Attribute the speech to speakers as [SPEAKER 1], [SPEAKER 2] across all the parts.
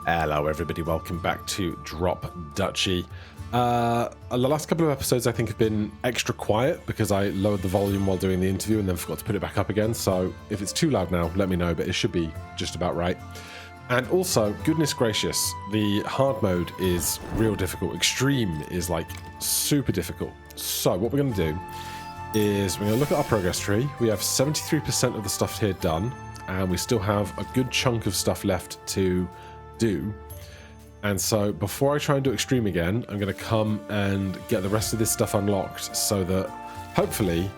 [SPEAKER 1] Hello everybody, welcome back to Drop Duchy. The last couple of episodes I think have been extra quiet because I lowered the volume while doing the interview and then forgot to put it back up again, so if it's too loud now, let me know, but it should be just about right. And also, goodness gracious, the hard mode is real difficult. Extreme is like super difficult. So what we're going to do is we're going to look at our progress tree. We have 73% of the stuff here done, and we still have a good chunk of stuff left to do. And so before I try and do extreme again, I'm going to come and get the rest of this stuff unlocked so that hopefully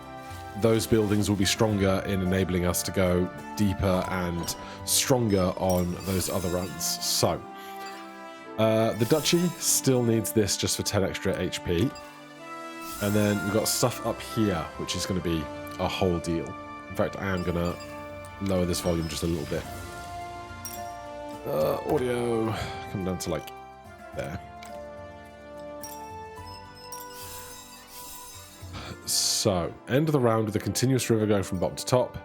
[SPEAKER 1] those buildings will be stronger in enabling us to go deeper and stronger on those other runs. So the Duchy still needs this just for 10 extra HP. And then we've got stuff up here, which is going to be a whole deal. In fact, I am going to lower this volume just a little bit. Audio, come down to like there. So, end of the round with a continuous river going from bottom to top.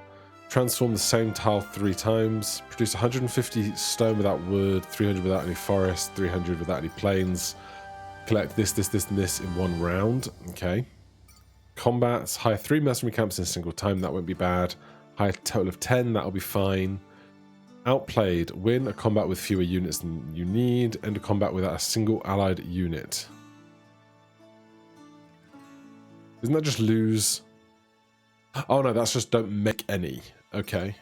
[SPEAKER 1] Transform the same tile 3 times. Produce 150 stone without wood, 300 without any forest, 300 without any plains. Collect this, and this in one round. Okay. Combats. Hire 3 mercenary camps in a single time. That won't be bad. Hire a total of 10. That'll be fine. Outplayed. Win a combat with fewer units than you need. End a combat without a single allied unit. Isn't that just lose? Oh no, that's just don't make any. Okay.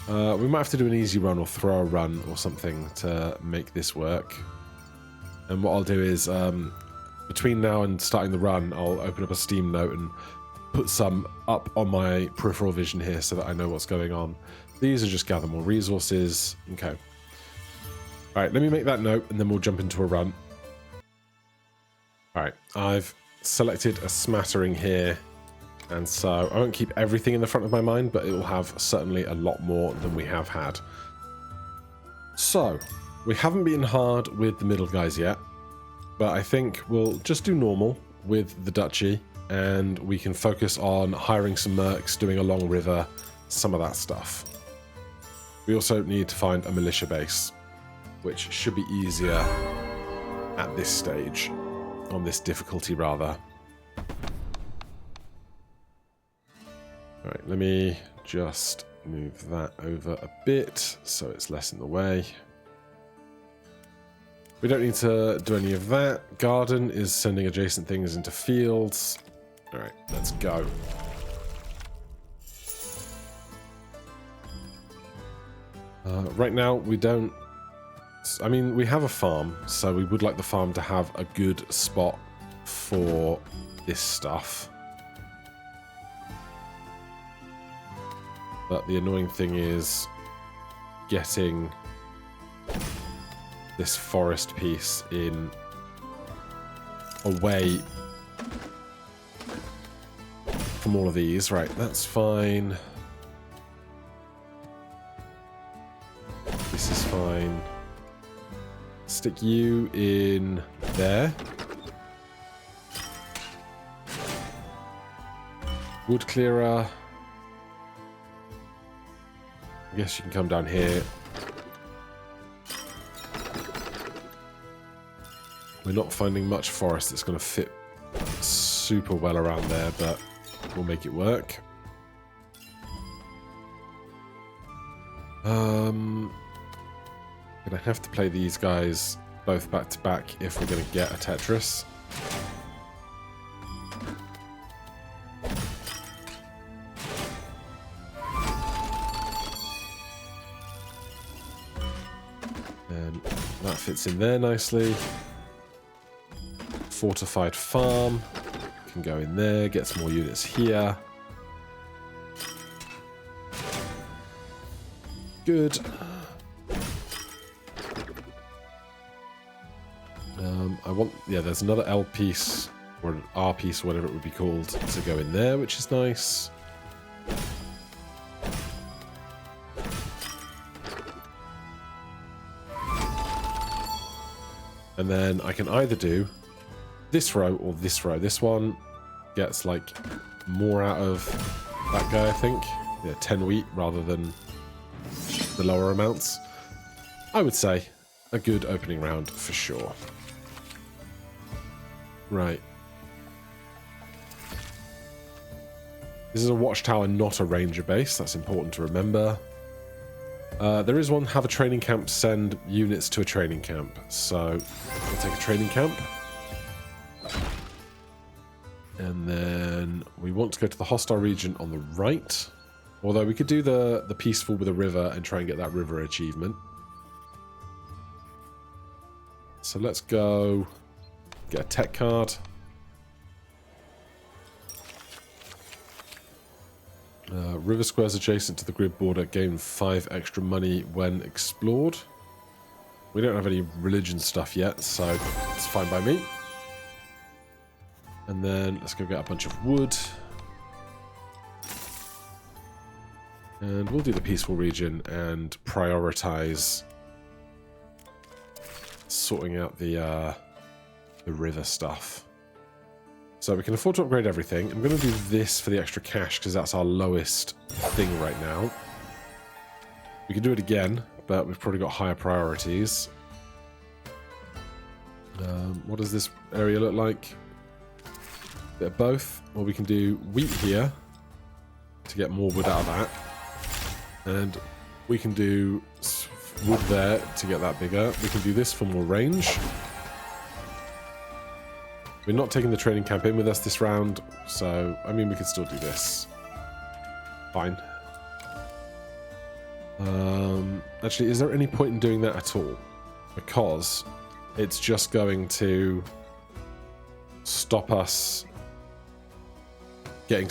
[SPEAKER 1] We might have to do an easy run or throw a run or something to make this work. And what I'll do is, between now and starting the run, I'll open up a Steam note and put some up on my peripheral vision here so that I know what's going on. These are just gather more resources. Okay. Alright, let me make that note and then we'll jump into a run. Alright, I've selected a smattering here. And so I won't keep everything in the front of my mind, but it will have certainly a lot more than we have had. So, we haven't been hard with the middle guys yet, but I think we'll just do normal with the Duchy, and we can focus on hiring some mercs, doing a long river, some of that stuff. We also need to find a militia base, which should be easier at this stage, on this difficulty rather. Alright, let me just move that over a bit so it's less in the way. We don't need to do any of that. Garden is sending adjacent things into fields. Alright, let's go. Right now, we don't... I mean, we have a farm, so we would like the farm to have a good spot for this stuff. But the annoying thing is getting this forest piece in away from all of these. Right, that's fine. This is fine. Stick you in there. Wood clearer. I guess you can come down here. We're not finding much forest that's going to fit super well around there, but we'll make it work. Gonna have to play these guys both back to back if we're going to get a Tetris. And that fits in there nicely. Fortified farm can go in there, get some more units here. Good. I want, yeah, there's another L piece or an R piece, whatever it would be called, to go in there, which is nice. And then I can either do this row or this row. This one gets like more out of that guy, I think. Yeah, 10 wheat rather than the lower amounts. I would say a good opening round for sure. Right. This is a watchtower, not a ranger base. That's important to remember. There is one, have a training camp, send units to a training camp. So we'll take a training camp. And then we want to go to the hostile region on the right. Although we could do the peaceful with a river and try and get that river achievement. So let's go get a tech card. River squares adjacent to the grid border gain 5 extra money when explored. We don't have any religion stuff yet, so it's fine by me. And then let's go get a bunch of wood. And we'll do the peaceful region and prioritize sorting out the river stuff. So we can afford to upgrade everything. I'm going to do this for the extra cash because that's our lowest thing right now. We can do it again, but we've probably got higher priorities. What does this area look like? A bit of both. Or we can do wheat here to get more wood out of that. And we can do wood there to get that bigger. We can do this for more range. We're not taking the training camp in with us this round, so, I mean, we could still do this. Fine. Actually, is there any point in doing that at all? Because it's just going to stop us getting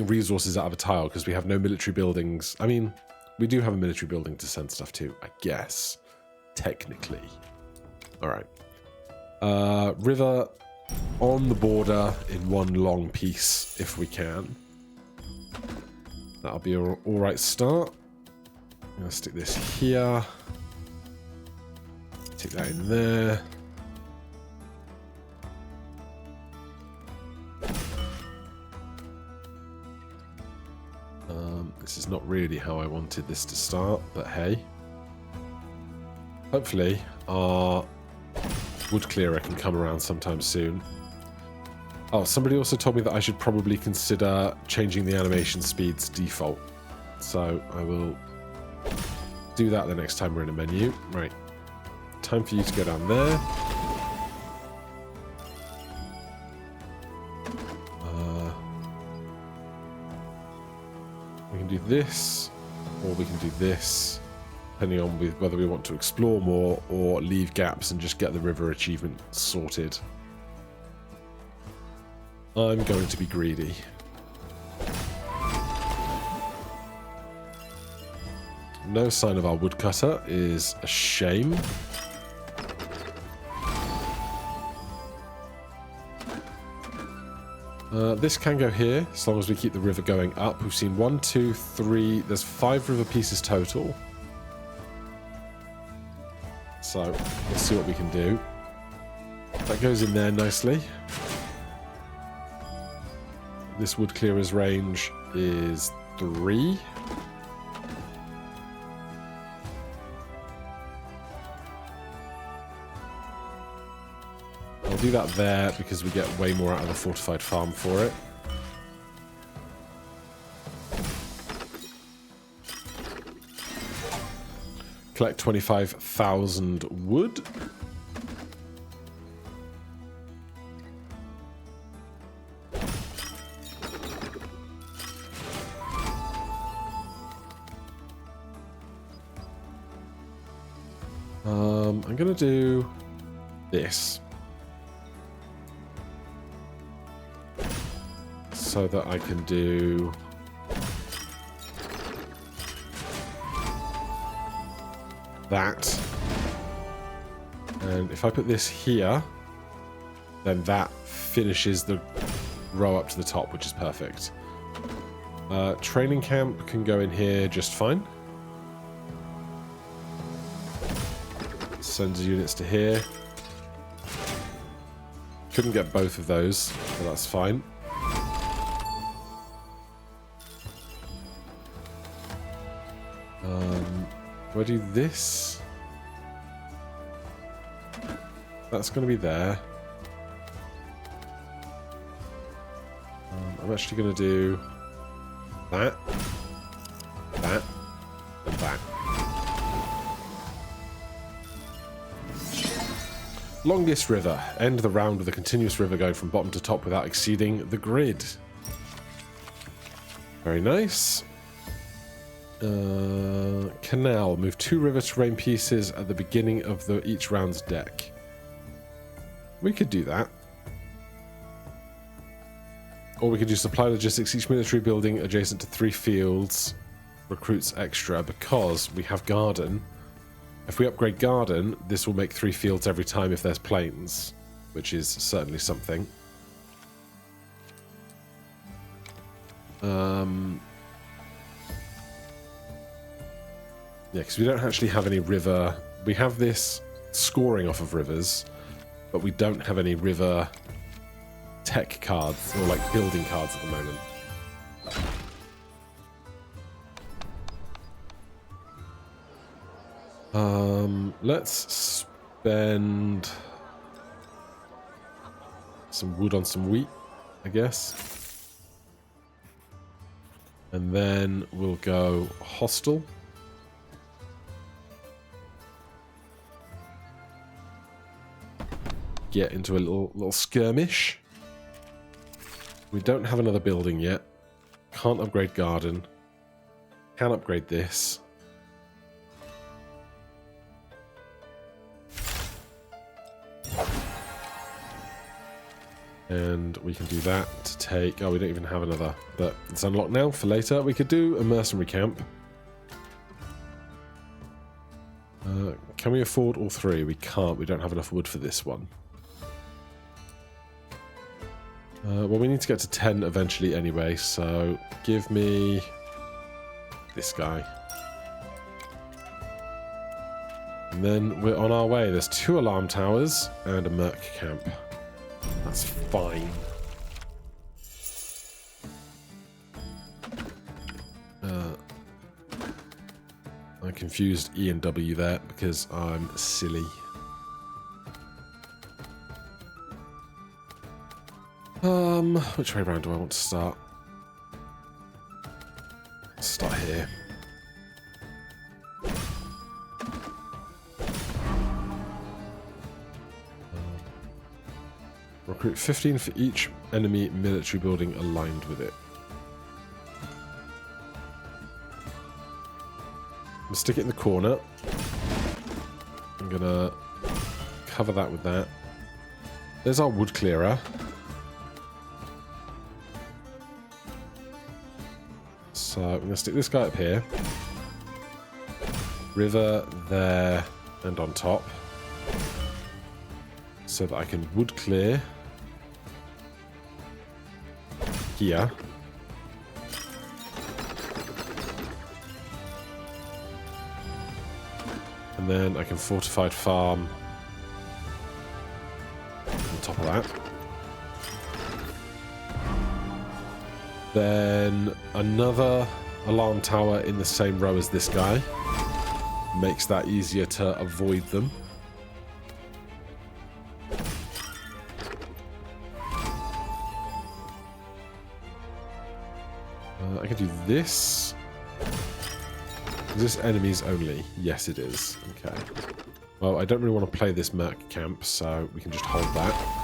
[SPEAKER 1] resources out of a tile, because we have no military buildings. I mean, we do have a military building to send stuff to, I guess. Technically. Alright. River on the border in one long piece, if we can. That'll be an alright start. I'm going to stick this here. Stick that in there. This is not really how I wanted this to start, but hey. Hopefully our wood clearer can come around sometime soon. Oh, somebody also told me that I should probably consider changing the animation speeds default. So I will do that the next time we're in a menu. Right. Time for you to go down there. We can do this, or we can do this, depending on whether we want to explore more or leave gaps and just get the river achievement sorted. I'm going to be greedy. No sign of our woodcutter is a shame. This can go here, as long as we keep the river going up. We've seen 1, 2, 3... There's 5 river pieces total. So, let's see what we can do. That goes in there nicely. This wood clearer's range is 3. I'll do that there because we get way more out of the fortified farm for it. Collect 25,000 wood. I'm going to do this. So that I can do that. And if I put this here, then that finishes the row up to the top, which is perfect. Training camp can go in here just fine. Sends units to here. Couldn't get both of those, but that's fine. Do I do this? That's going to be there. I'm actually going to do that, that, and that. Longest river. End the round with a continuous river going from bottom to top without exceeding the grid. Very nice. Canal. Move 2 river terrain pieces at the beginning of each round's deck. We could do that. Or we could do supply logistics. Each military building adjacent to 3 fields recruits extra because we have garden. If we upgrade garden, this will make 3 fields every time if there's plains, which is certainly something. Yeah, because we don't actually have any river. We have this scoring off of rivers, but we don't have any river tech cards or like building cards at the moment. Let's spend some wood on some wheat, I guess. And then we'll go hostile. Get into a little skirmish. We don't have another building yet. Can't upgrade garden. Can upgrade this. And we can do that to take... Oh, we don't even have another. But it's unlocked now for later. We could do a mercenary camp. Can we afford all 3? We can't. We don't have enough wood for this one. Well, we need to get to 10 eventually anyway, so give me this guy. And then we're on our way. There's 2 alarm towers and a merc camp. That's fine. I confused E and W there because I'm silly. Which way round do I want to start? Let's start here. Recruit 15 for each enemy military building aligned with it. I'm gonna stick it in the corner. I'm gonna cover that with that. There's our wood clearer. So I'm going to stick this guy up here. River there and on top. So that I can wood clear here. And then I can fortified farm on top of that. Then another alarm tower in the same row as this guy. Makes that easier to avoid them. I can do this. Is this enemies only? Yes, it is. Okay. Well, I don't really want to play this merc camp, so we can just hold that.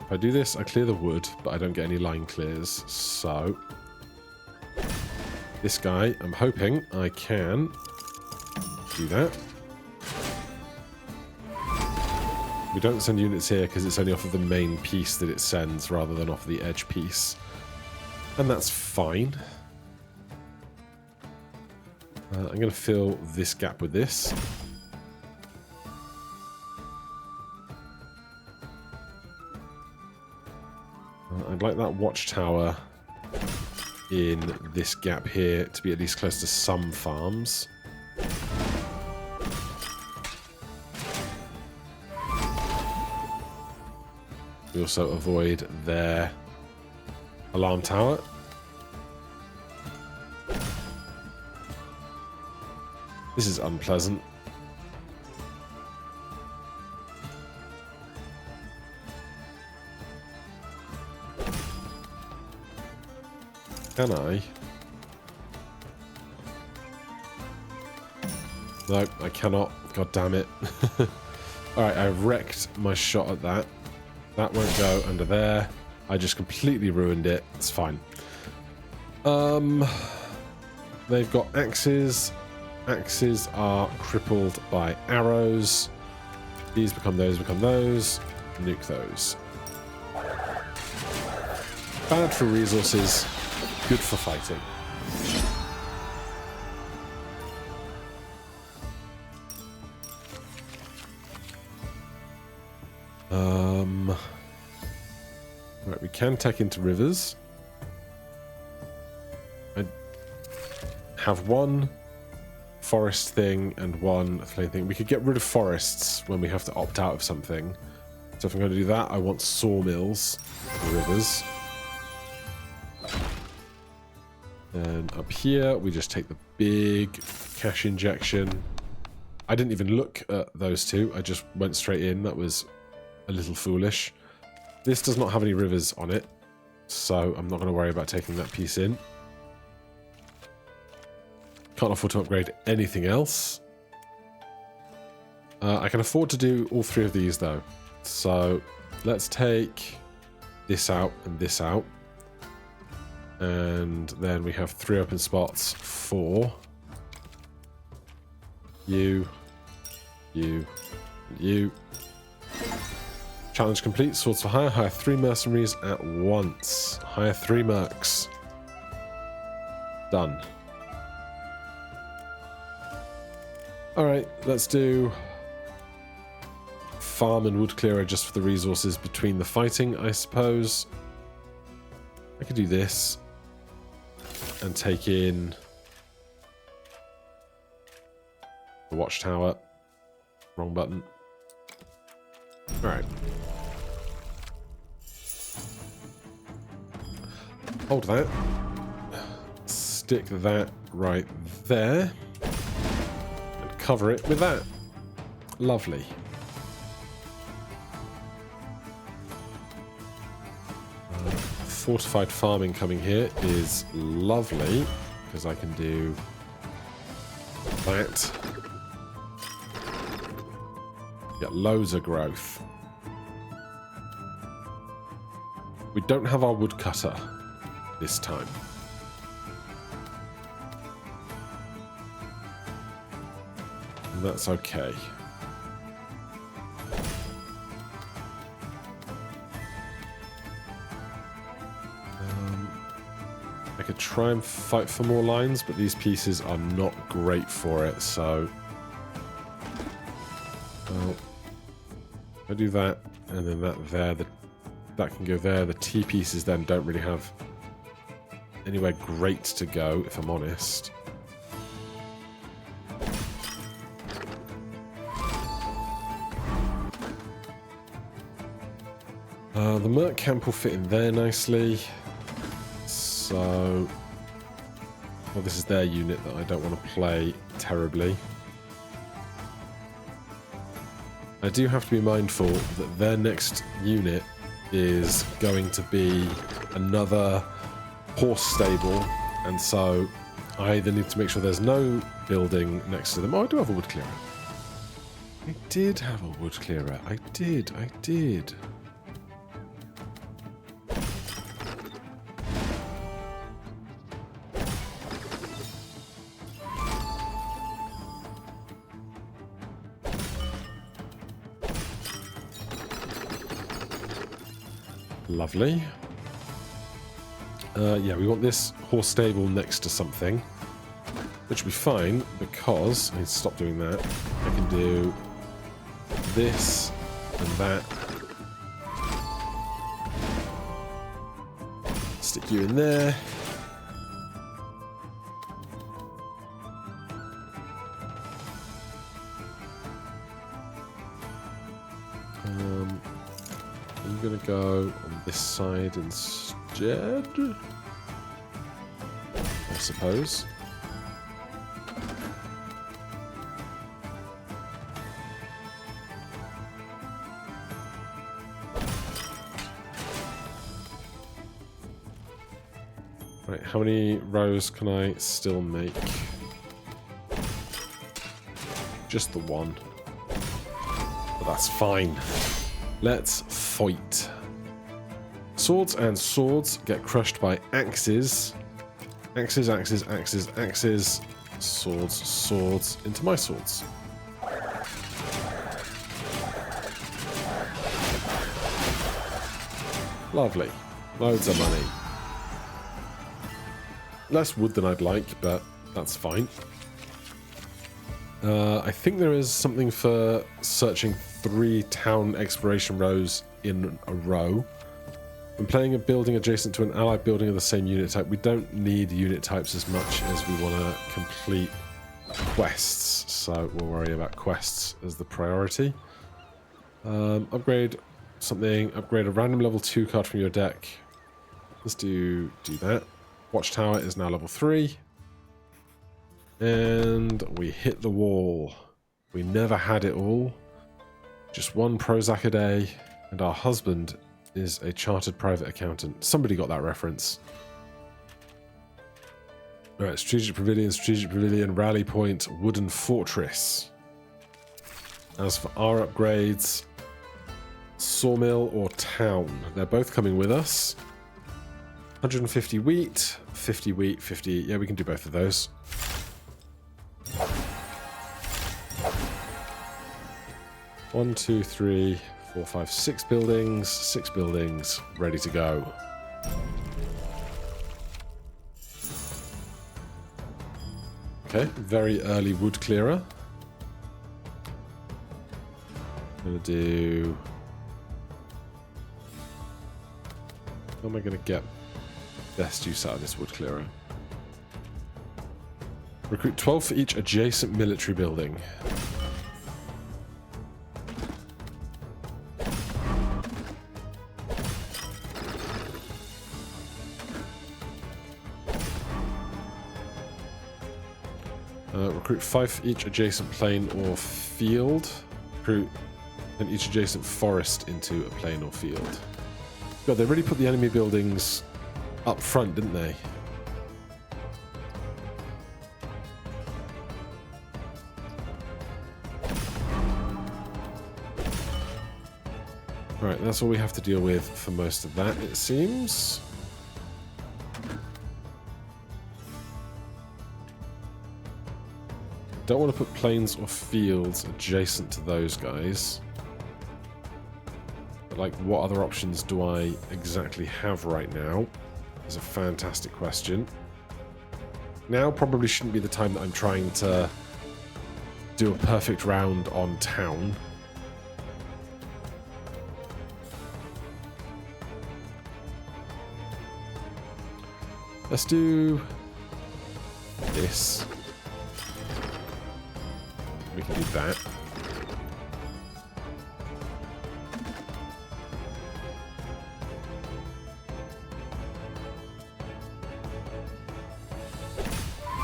[SPEAKER 1] If I do this, I clear the wood, but I don't get any line clears, so... This guy, I'm hoping I can do that. We don't send units here because it's only off of the main piece that it sends rather than off the edge piece. And that's fine. I'm going to fill this gap with this. I'd like that watchtower in this gap here to be at least close to some farms. We also avoid their alarm tower. This is unpleasant. Can I? No, I cannot. God damn it. Alright, I wrecked my shot at that. That won't go under there. I just completely ruined it. It's fine. They've got axes. Axes are crippled by arrows. These become those, become those. Nuke those. Bad for resources, good for fighting. Right, we can take into rivers. I have one forest thing and one flame thing. We could get rid of forests when we have to opt out of something. So if I'm going to do that, I want sawmills for rivers. And up here, we just take the big cash injection. I didn't even look at those two. I just went straight in. That was a little foolish. This does not have any rivers on it, so I'm not going to worry about taking that piece in. Can't afford to upgrade anything else. I can afford to do all three of these, though. So let's take this out and this out. And then we have 3 open spots for you. Challenge complete. Swords for hire. Hire 3 mercenaries at once. Hire 3 mercs. Done. Alright, let's do farm and wood clearer just for the resources between the fighting, I suppose. I could do this and take in the watchtower. Wrong button. Alright. Hold that. Stick that right there. And cover it with that. Lovely. Fortified farming coming here is lovely, because I can do that. Get loads of growth. We don't have our woodcutter this time. And that's okay. I could try and fight for more lines, but these pieces are not great for it, so... Well, I do that, and then that there, that can go there. The T pieces then don't really have anywhere great to go, if I'm honest. The Merc camp will fit in there nicely. So, well, this is their unit that I don't want to play terribly. I do have to be mindful that their next unit is going to be another horse stable, and so I either need to make sure there's no building next to them. Oh, I do have a wood clearer. I did have a wood clearer. I did. Lovely. Yeah, we want this horse stable next to something, which will be fine because I need to stop doing that. I can do this and that. Stick you in there. I'm going to go on this side instead, I suppose. Right, how many rows can I still make? Just the one. But that's fine. Let's fight. Swords and swords get crushed by axes. Axes, axes, axes, axes. Swords, swords into my swords. Lovely. Loads of money. Less wood than I'd like, but that's fine. I think there is something for searching 3 town exploration rows in a row. When playing a building adjacent to an allied building of the same unit type, we don't need unit types as much as we want to complete quests, so we'll worry about quests as the priority. Upgrade something, upgrade a random level 2 card from your deck. Let's do that. Watchtower is now level 3. And we hit the wall. We never had it all. Just 1 Prozac a day, and our husband is a chartered private accountant. Somebody got that reference. Alright, strategic pavilion, rally point, wooden fortress. As for our upgrades, sawmill or town. They're both coming with us. 150 wheat, 50 wheat, 50... Yeah, we can do both of those. One, two, three, 4, 5, 6 buildings. 6 buildings ready to go. Okay, very early wood clearer. I'm gonna do... How am I gonna get best use out of this wood clearer? Recruit 12 for each adjacent military building. Recruit 5 for each adjacent plain or field. Recruit and each adjacent forest into a plain or field. God, they really put the enemy buildings up front, didn't they? Right, that's all we have to deal with for most of that, it seems. Don't want to put plains or fields adjacent to those guys. But, like, what other options do I exactly have right now? Is a fantastic question. Now probably shouldn't be the time that I'm trying to do a perfect round on town. Let's do this. We can do that.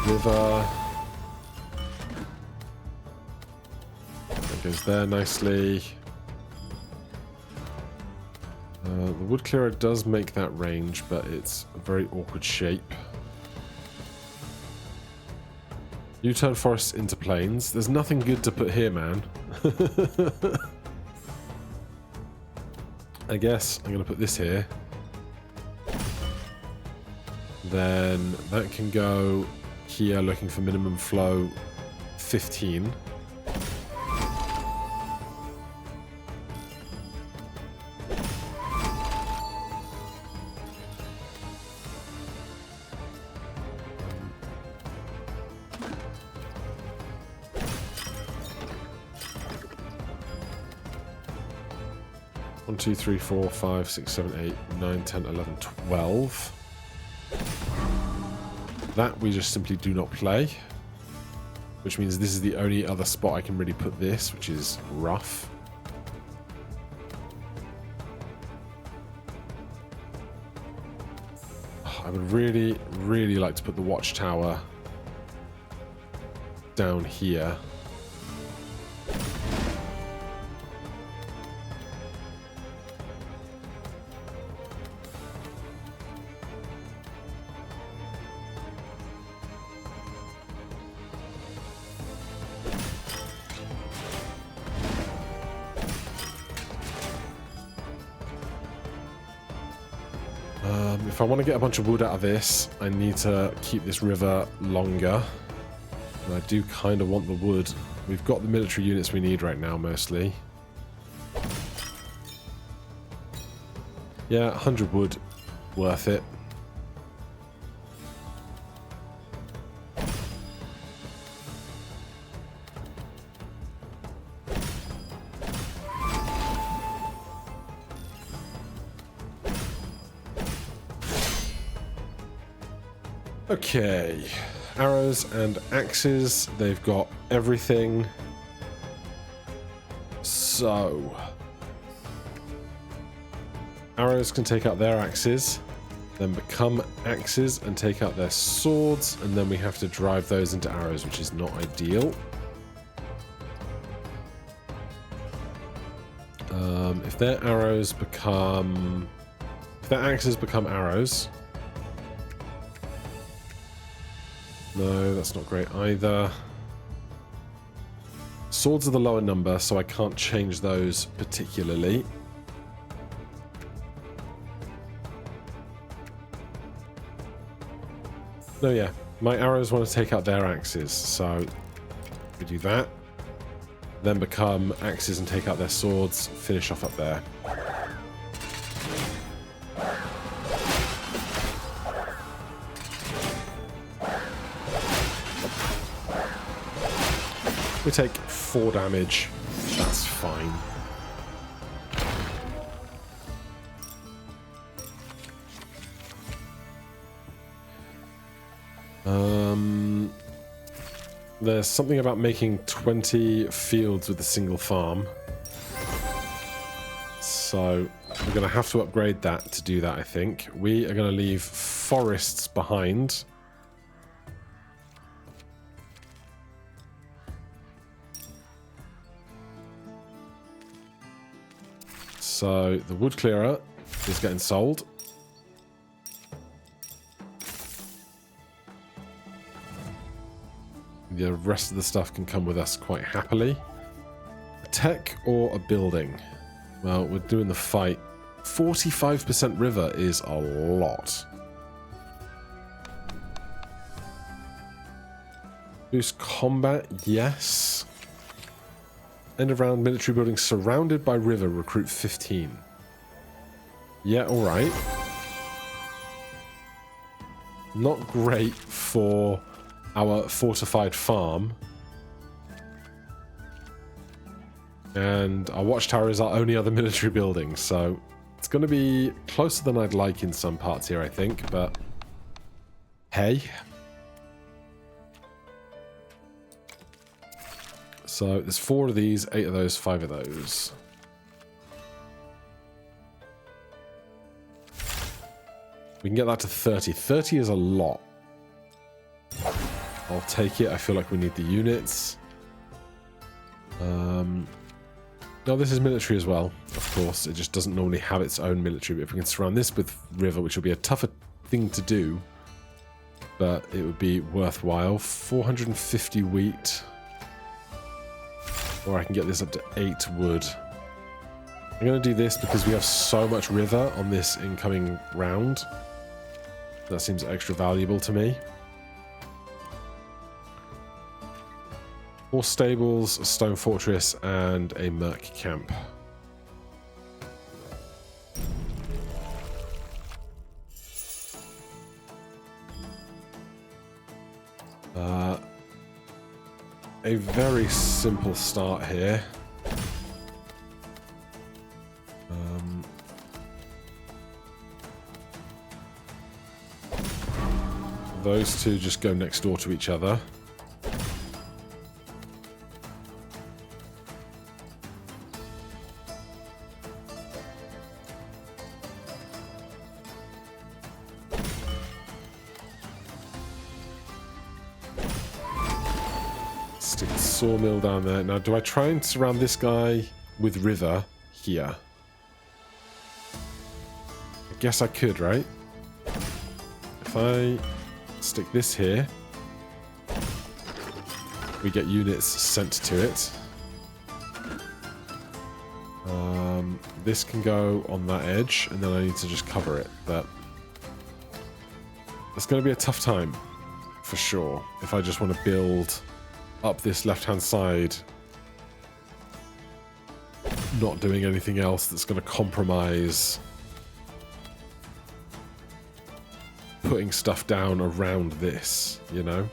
[SPEAKER 1] River. That goes there nicely. The wood clearer does make that range, but it's a very awkward shape. You turn forests into plains. There's nothing good to put here, man. I guess I'm going to put this here. Then that can go here, looking for minimum flow 15. One, 2, 3, 4, 5, 6, 7, 8, 9, 10, 11, 12. That we just simply do not play. Which means this is the only other spot I can really put this, which is rough. I would really, really like to put the watchtower down here. if I want to get a bunch of wood out of this, I need to keep this river longer. And I do kind of want the wood. We've got the military units we need right now, mostly. Yeah, 100 wood, worth it. Okay, arrows and axes, they've got everything. So, arrows can take out their axes, then become axes and take out their swords, and then we have to drive those into arrows, which is not ideal. If their arrows become... If their axes become arrows... No, that's not great either. Swords are the lower number, so I can't change those particularly. No, yeah. My arrows want to take out their axes, so we do that. Then become axes and take out their swords. Finish off up there. We take 4 damage. That's fine. There's something about making 20 fields with a single farm. So we're going to have to upgrade that to do that, I think. We are going to leave forests behind. So the wood clearer is getting sold. The rest of the stuff can come with us quite happily. A tech or a building? Well, we're doing the fight. 45% river is a lot. Boost combat, yes. End of round military building surrounded by river, recruit 15. Yeah, alright. Not great for our fortified farm. And our watchtower is our only other military building, so it's going to be closer than I'd like in some parts here, I think, but hey. So there's 4 of these, 8 of those, 5 of those. We can get that to 30. 30 is a lot. I'll take it. I feel like we need the units. No, this is military as well, of course. It just doesn't normally have its own military. But if we can surround this with river, which will be a tougher thing to do, but it would be worthwhile. 450 wheat. Or I can get this up to 8 wood. I'm going to do this because we have so much river on this incoming round. That seems extra valuable to me. 4 stables, a stone fortress, and a merc camp. A very simple start here. Those two just go next door to each other. Stick the sawmill down there. Now, do I try and surround this guy with river here? I guess I could, right? If I stick this here, we get units sent to it. This can go on that edge, and then I need to just cover it. But It's going to be a tough time, for sure, if I just want to build up this left-hand side, not doing anything else that's going to compromise putting stuff down around this, you know?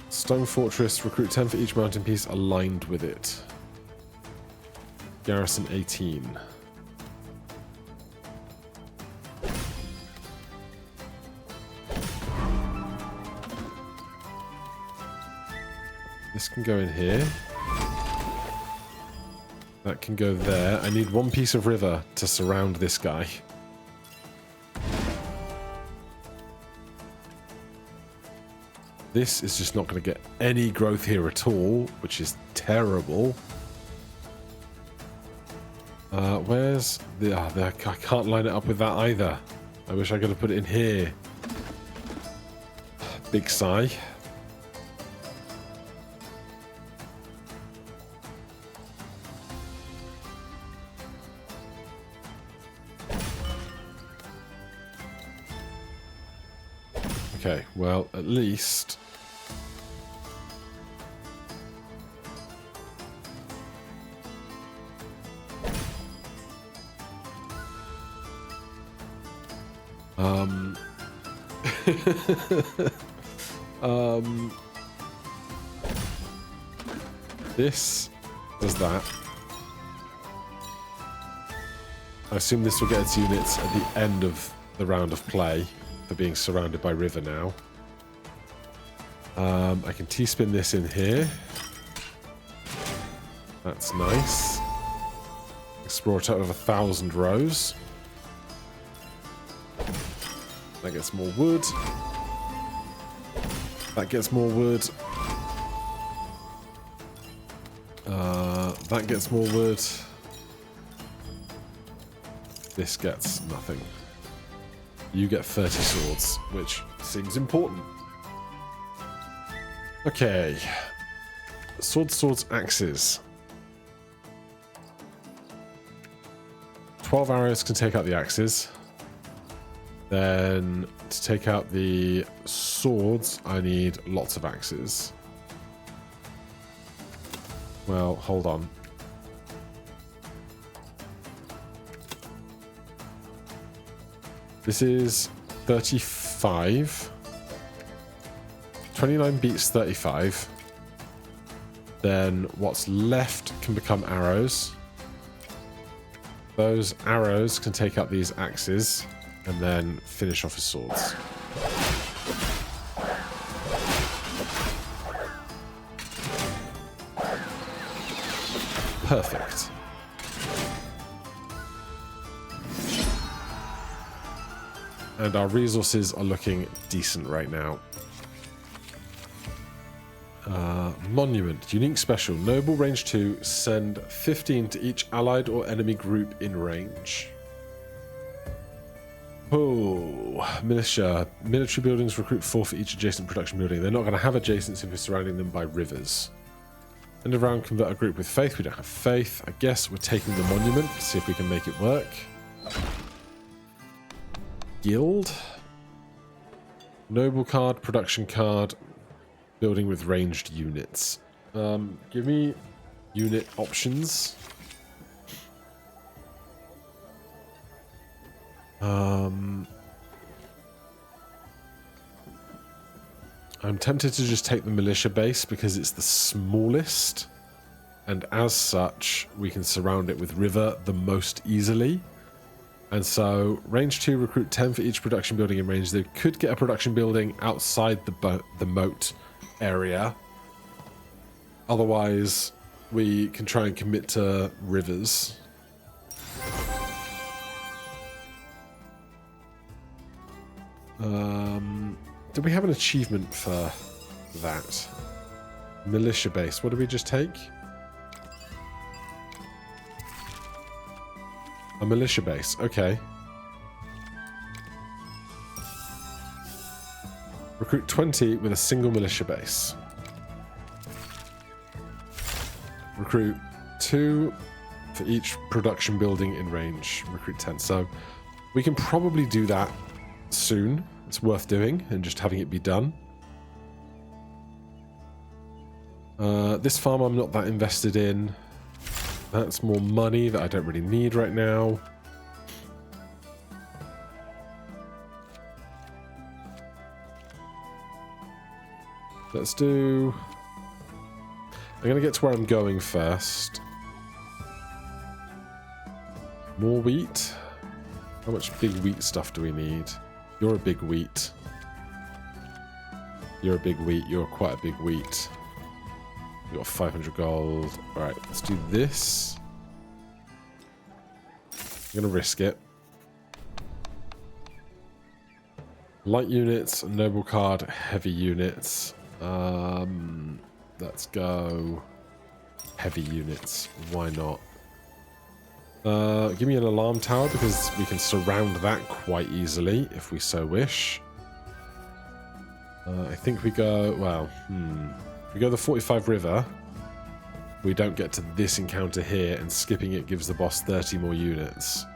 [SPEAKER 1] Stone Fortress, recruit 10 for each mountain piece aligned with it. Garrison 18. This can go in here. That can go there. I need one piece of river to surround this guy. This is just not going to get any growth here at all, which is terrible. Where's the... I can't line it up with that either. I wish I could have put it in here. Big sigh. Okay, well, at least... this does that. I assume this will get its units at the end of the round of play for being surrounded by river now. I can T-spin this in here. That's nice. Explore a total of 1,000 rows. That gets more wood. That gets more wood. That gets more wood. This gets nothing. You get 30 swords, which seems important. Okay. Swords, axes. 12 arrows can take out the axes. Then to take out the swords, I need lots of axes. Well, hold on. This is 35. 29 beats 35. Then what's left can become arrows. Those arrows can take out these axes and then finish off his swords. Perfect. And our resources are looking decent right now. Monument. Unique special. Noble range 2. Send 15 to each allied or enemy group in range. Oh, militia. Military buildings recruit 4 for each adjacent production building. They're not going to have adjacents if we're surrounding them by rivers. End of round, convert a group with faith. We don't have faith. I guess we're taking the monument to see if we can make it work. Guild. Noble card, production card. Building with ranged units. Give me unit options. I'm tempted to just take the militia base because it's the smallest, and as such we can surround it with river the most easily. And so range 2, recruit 10 for each production building in range. They could get a production building outside the moat area. Otherwise we can try and commit to rivers. Did we have an achievement for that? Militia base. What did we just take? A militia base. Okay. Recruit 20 with a single militia base. Recruit 2 for each production building in range. Recruit 10. So we can probably do that soon. It's worth doing and just having it be done. This farm I'm not that invested in. That's more money that I don't really need right now. Let's do... I'm going to get to where I'm going first. More wheat. How much big wheat stuff do we need? You're a big wheat. You're a big wheat. You're quite a big wheat. We've got 500 gold. Alright, let's do this. I'm going to risk it. Light units, noble card, heavy units. Let's go heavy units. Why not? Give me an alarm tower because we can surround that quite easily if we so wish. I think we go, well, if we go the 45 river, we don't get to this encounter here, and skipping it gives the boss 30 more units,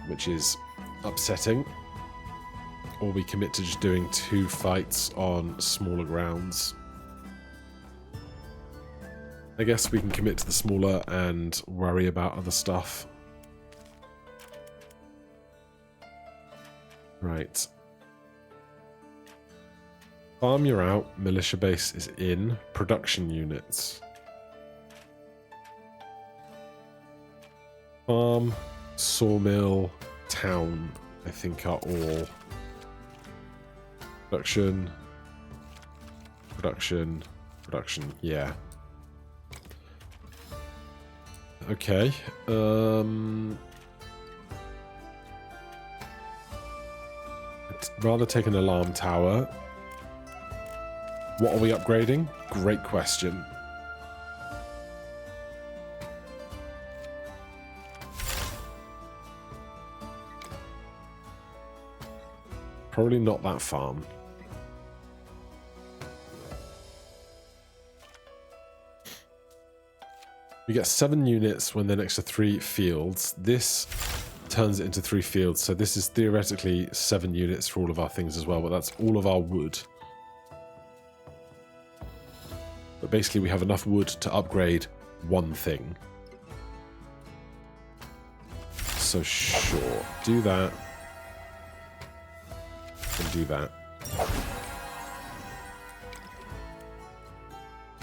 [SPEAKER 1] which is upsetting. Or we commit to just doing 2 fights on smaller grounds. I guess we can commit to the smaller and worry about other stuff. Right. Farm, you're out. Militia base is in. Production units. Farm, sawmill, town, I think are all. Production. Production. Production. Yeah. Okay. I'd rather take an alarm tower. What are we upgrading? Great question. Probably not that farm. We get 7 units when they're next to 3 fields. This turns it into 3 fields, so this is theoretically 7 units for all of our things as well, but that's all of our wood. But basically we have enough wood to upgrade 1 thing. So sure, do that. And do that.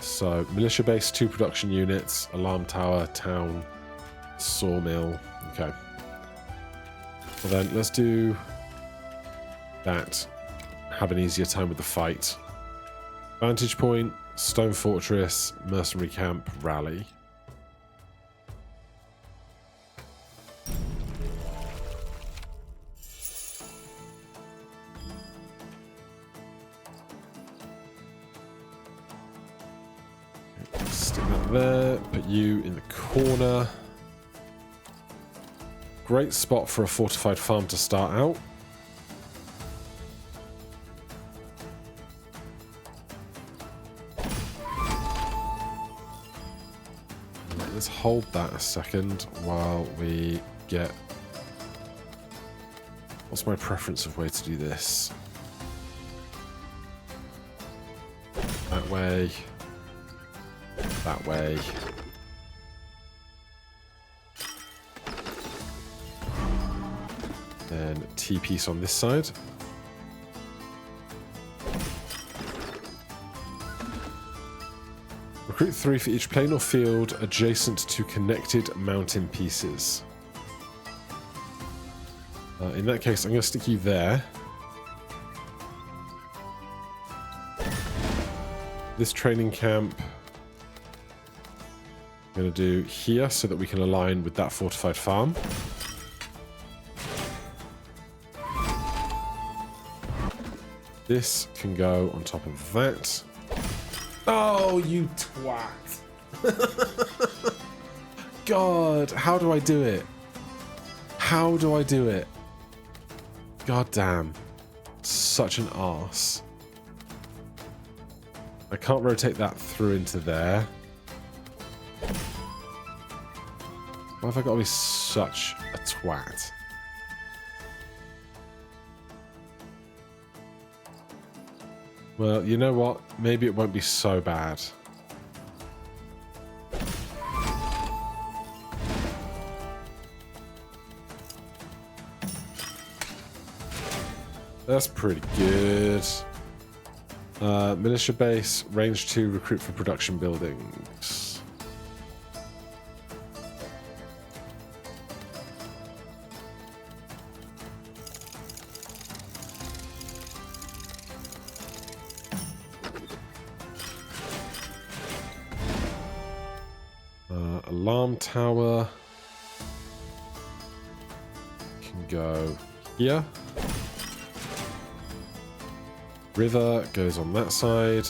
[SPEAKER 1] So, militia base, 2 production units, alarm tower, town, sawmill. Okay. Well then, let's do that. Have an easier time with the fight. Vantage point, stone fortress, mercenary camp, rally. Stick that there, put you in the corner. Great spot for a fortified farm to start out. Let's hold that a second while we get... What's my preference of way to do this? That way. That way. Then T-piece on this side. Recruit 3 for each plain or field adjacent to connected mountain pieces. In that case, I'm going to stick you there. This training camp I'm going to do here so that we can align with that fortified farm. This can go on top of that. Oh, you twat. God, how do I do it? How do I do it? God damn. Such an arse. I can't rotate that through into there. Why have I got to be such a twat? Well, you know what? Maybe it won't be so bad. That's pretty good. Militia base, range 2, recruit for production buildings. Alarm tower. Can go here. River goes on that side.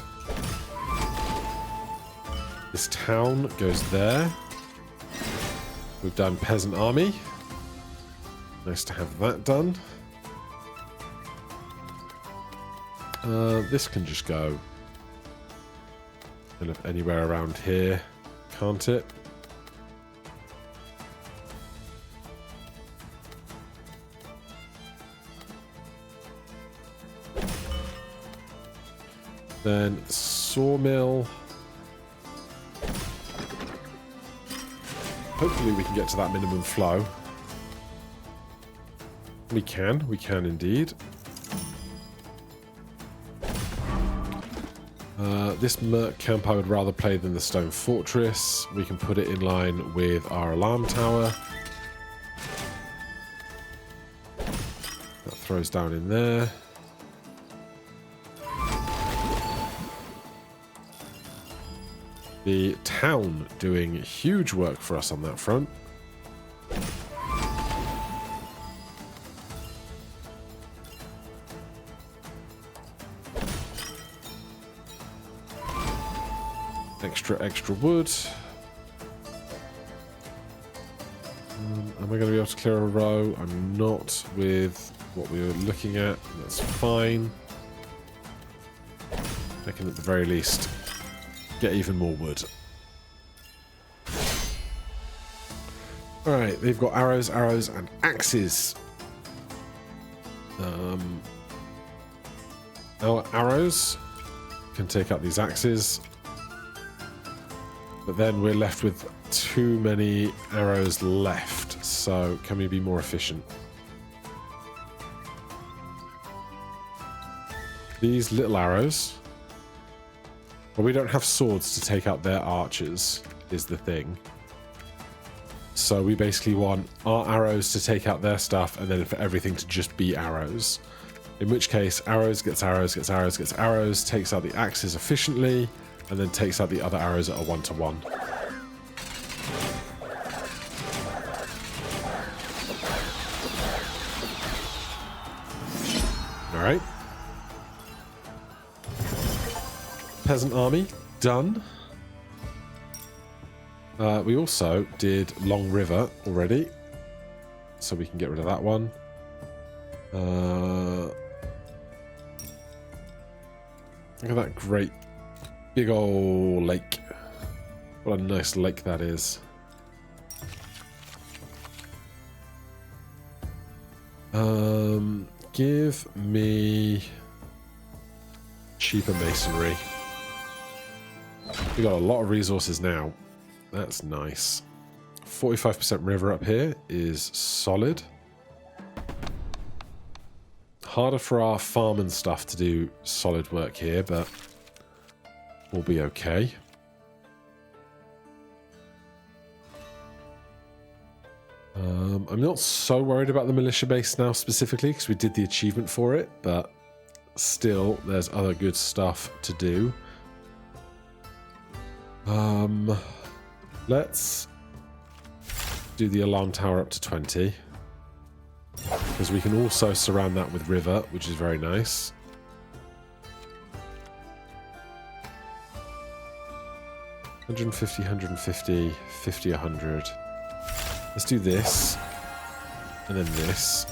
[SPEAKER 1] This town goes there. We've done peasant army. Nice to have that done. This can just go kind of anywhere around here, can't it? Then sawmill. Hopefully we can get to that minimum flow. We can indeed. This merc camp I would rather play than the stone fortress. We can put it in line with our alarm tower. That throws down in there. The town doing huge work for us on that front. Extra wood. Am I going to be able to clear a row? I'm not with what we were looking at. That's fine. I can at the very least get even more wood. Alright, they've got arrows, and axes. Our arrows can take out these axes. But then we're left with too many arrows left. So can we be more efficient? These little arrows. Well, we don't have swords to take out their archers, is the thing. So we basically want our arrows to take out their stuff, and then for everything to just be arrows. In which case, arrows gets arrows, gets arrows, gets arrows, takes out the axes efficiently, and then takes out the other arrows that are 1-to-1. Alright. Peasant army, done. We also did Long River already, so we can get rid of that one. Look at that great big old lake. What a nice lake that is. Give me cheaper masonry. We got a lot of resources now. That's nice. 45% river up here is solid. Harder for our farm and stuff to do solid work here, but we'll be okay. I'm not so worried about the militia base now specifically because we did the achievement for it, but still there's other good stuff to do. Let's do the alarm tower up to 20. Because we can also surround that with river, which is very nice. $150, $150, $50, $100. Let's do this. And then this.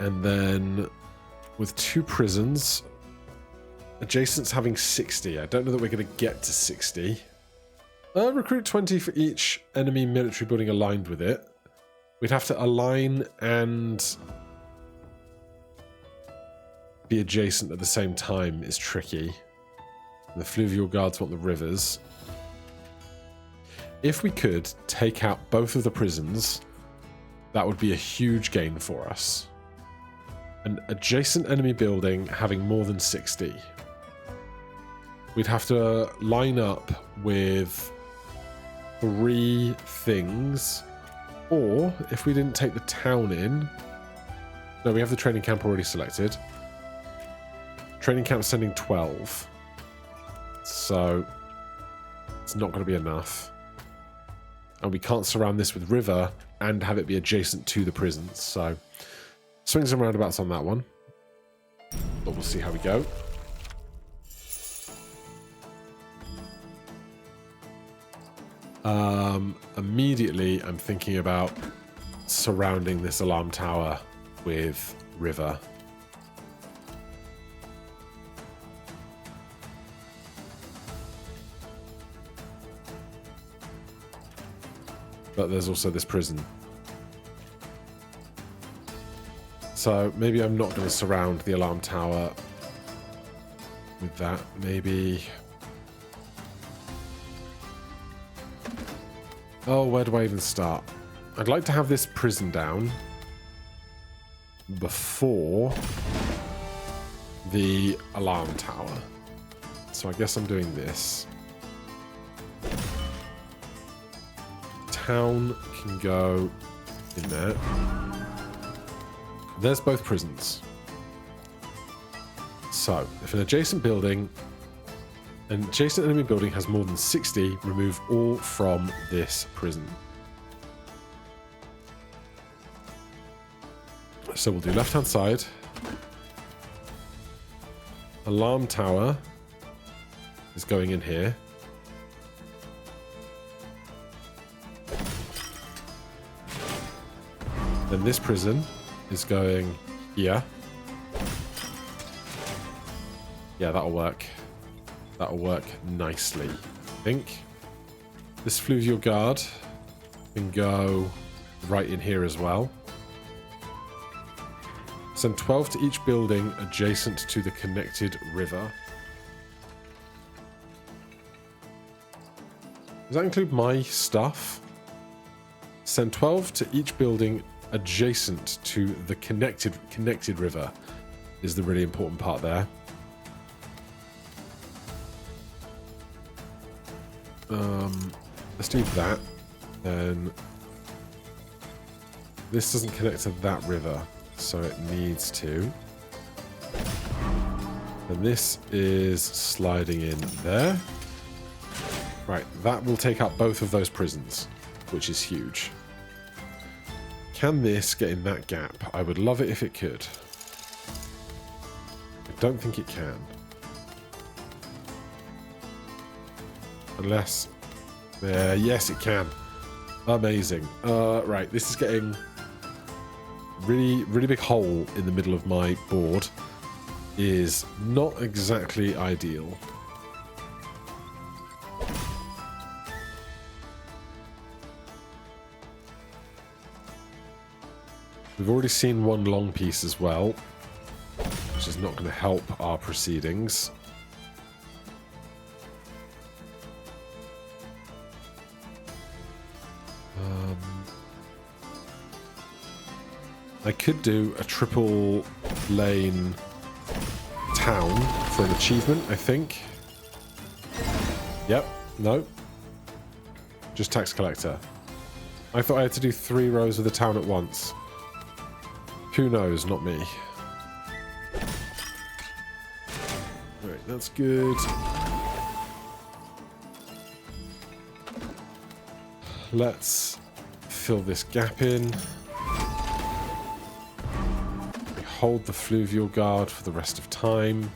[SPEAKER 1] And then with 2 prisons, Adjacents having 60. I don't know that we're going to get to 60. Recruit 20 for each enemy military building aligned with it. We'd have to align and be adjacent at the same time is tricky. The fluvial guards want the rivers. If we could take out both of the prisons, that would be a huge gain for us. An adjacent enemy building having more than 60. We'd have to line up with 3 things, or if we didn't take the town in... No, we have the training camp already selected. Training camp sending 12. So it's not going to be enough. And we can't surround this with river and have it be adjacent to the prisons. So swings and roundabouts on that one. But we'll see how we go. Immediately, I'm thinking about surrounding this alarm tower with river. But there's also this prison. So maybe I'm not going to surround the alarm tower with that. Maybe... Oh, where do I even start? I'd like to have this prison down before the alarm tower. So I guess I'm doing this. Town can go in there. There's both prisons. So, if an adjacent enemy building has more than 60, remove all from this prison. So we'll do left-hand side. Alarm tower is going in here. Then this prison is going here. Yeah, that'll work. That'll work nicely, I think. This fluvial guard can go right in here as well. Send 12 to each building adjacent to the connected river. Does that include my stuff? Send 12 to each building adjacent to the connected river is the really important part there. Let's do that. Then this doesn't connect to that river, so it needs to. And this is sliding in there. Right, that will take out both of those prisons, which is huge. Can this get in that gap? I would love it if it could. I don't think it can. Unless... yes, it can. Amazing. Right, this is getting really big hole in the middle of my board. Is not exactly ideal. We've already seen one long piece as well, which is not going to help our proceedings. I could do a triple lane town for an achievement, I think. Yep, no. Just tax collector. I thought I had to do 3 rows of the town at once. Who knows, not me. Alright, that's good. Let's fill this gap in. We hold the fluvial guard for the rest of time.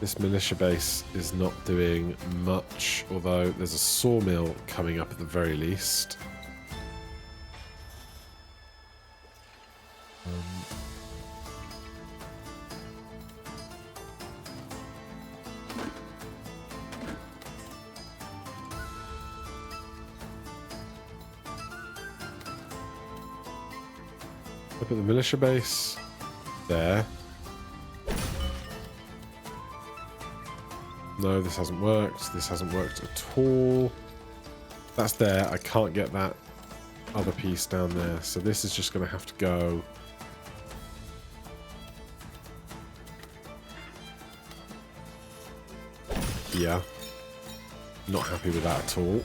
[SPEAKER 1] This militia base is not doing much, although there's a sawmill coming up at the very least. Look at the militia base there. No, this hasn't worked. This hasn't worked at all. That's there. I can't get that other piece down there. So this is just going to have to go. Yeah. Not happy with that at all.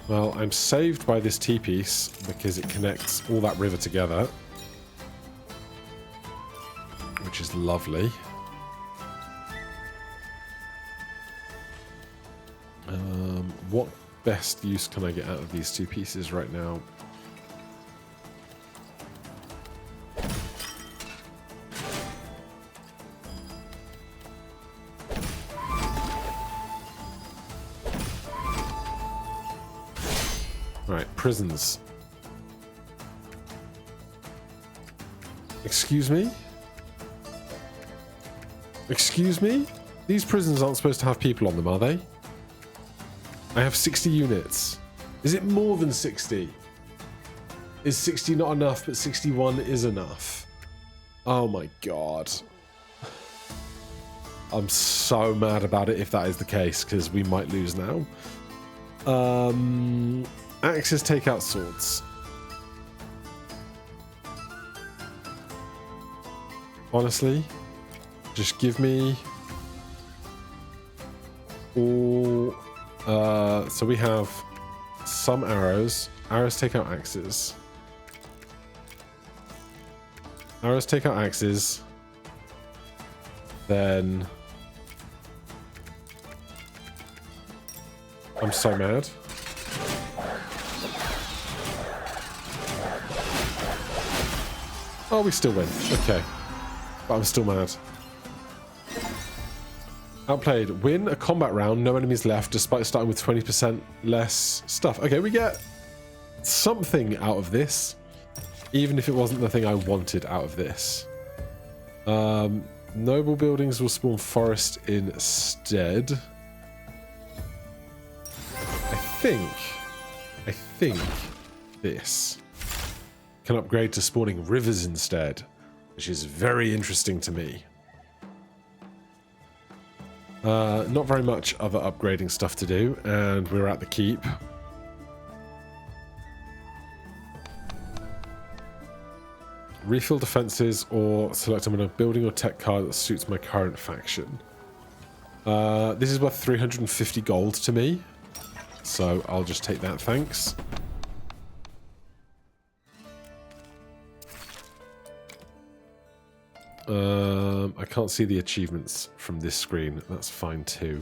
[SPEAKER 1] Well, I'm saved by this T-piece because it connects all that river together, which is lovely. What best use can I get out of these two pieces right now? Right, prisons. Excuse me? Excuse me? These prisons aren't supposed to have people on them, are they? I have 60 units. Is it more than 60? Is 60 not enough, but 61 is enough? Oh my god. I'm so mad about it if that is the case, because we might lose now. Axes take out swords. Honestly, just give me all. So we have some arrows. Arrows take out axes. Arrows take out axes. Then I'm so mad. Oh, we still win. Okay. But I'm still mad. Outplayed. Win a combat round, no enemies left, despite starting with 20% less stuff. Okay, we get something out of this, even if it wasn't the thing I wanted out of this. Noble buildings will spawn forest instead. I think this can upgrade to spawning rivers instead, which is very interesting to me. Not very much other upgrading stuff to do, and we're at the keep. Refill defenses or select a building or tech card that suits my current faction. This is worth 350 gold to me, so I'll just take that, thanks. I can't see the achievements from this screen. That's fine too.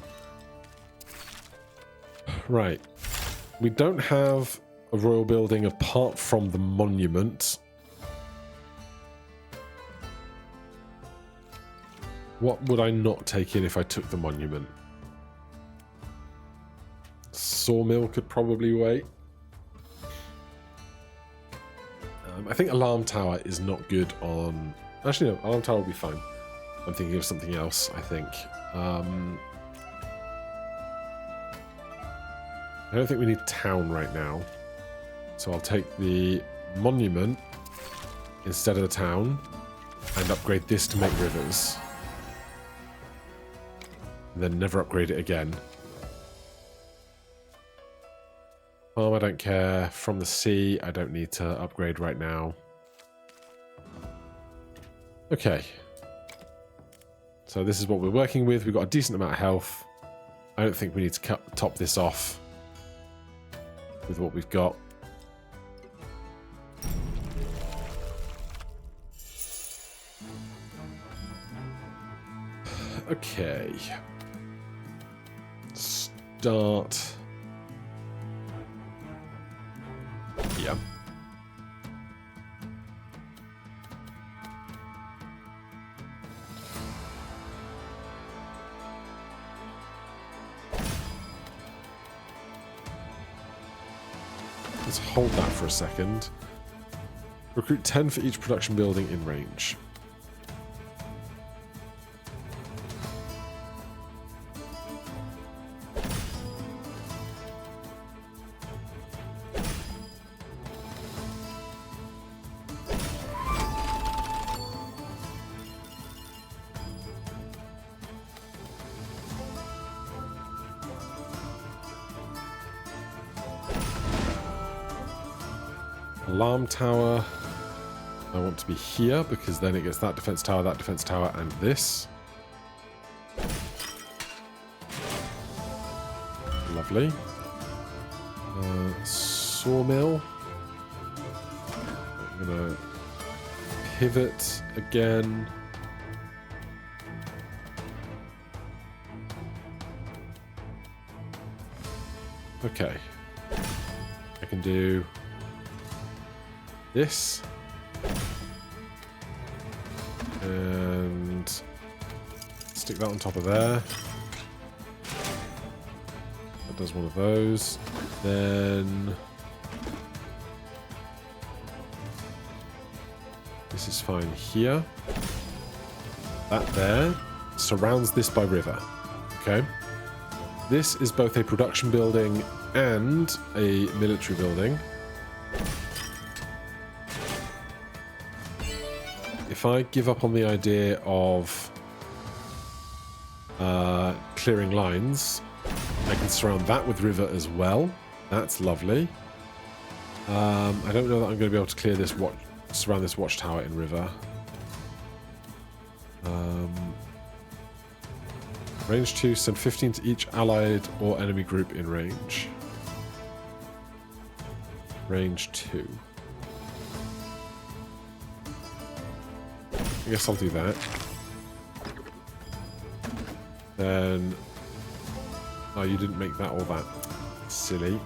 [SPEAKER 1] Right. We don't have a royal building apart from the monument. What would I not take in if I took the monument? Sawmill could probably wait. I think alarm tower is not good on... Actually, no, alarm tower will be fine. I'm thinking of something else, I think. I don't think we need town right now. So I'll take the monument instead of the town and upgrade this to make rivers. And then never upgrade it again. Farm, I don't care. From the sea, I don't need to upgrade right now. Okay. So this is what we're working with. We've got a decent amount of health. I don't think we need to top this off with what we've got. Okay. Start here. Let's hold that for a second. Recruit 10 for each production building in range. Alarm tower. I want to be here because then it gets that defense tower, and this. Lovely. Sawmill. I'm gonna pivot again. Okay. I can do this. And stick that on top of there. That does one of those. Then this is fine here. That there surrounds this by river. Okay. This is both a production building and a military building. If I give up on the idea of clearing lines, I can surround that with river as well. That's lovely. I don't know that I'm going to be able to clear this surround this watchtower in river. Range 2, send 15 to each allied or enemy group in range. Range 2. I guess I'll do that. Then... oh, you didn't make that all that silly.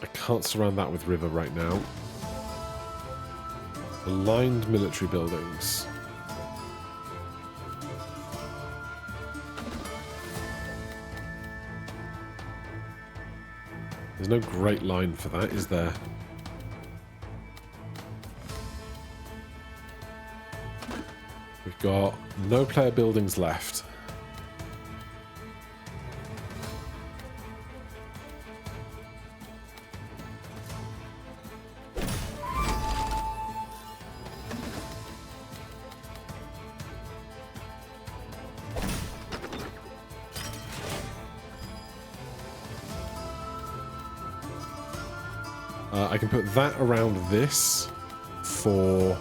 [SPEAKER 1] I can't surround that with river right now. Aligned military buildings. There's no great line for that, is there? We've got no player buildings left. I can put that around this for...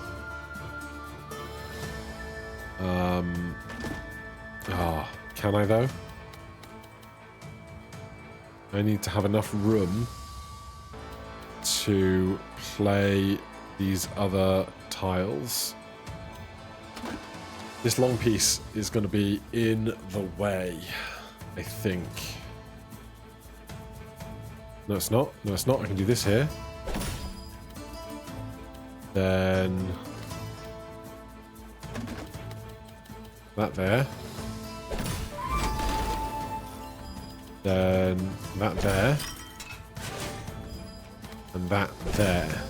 [SPEAKER 1] can I though? I need to have enough room to play these other tiles. This long piece is going to be in the way, I think. No, it's not. No, it's not. I can do this here. Then... that there. Then that there. And that there.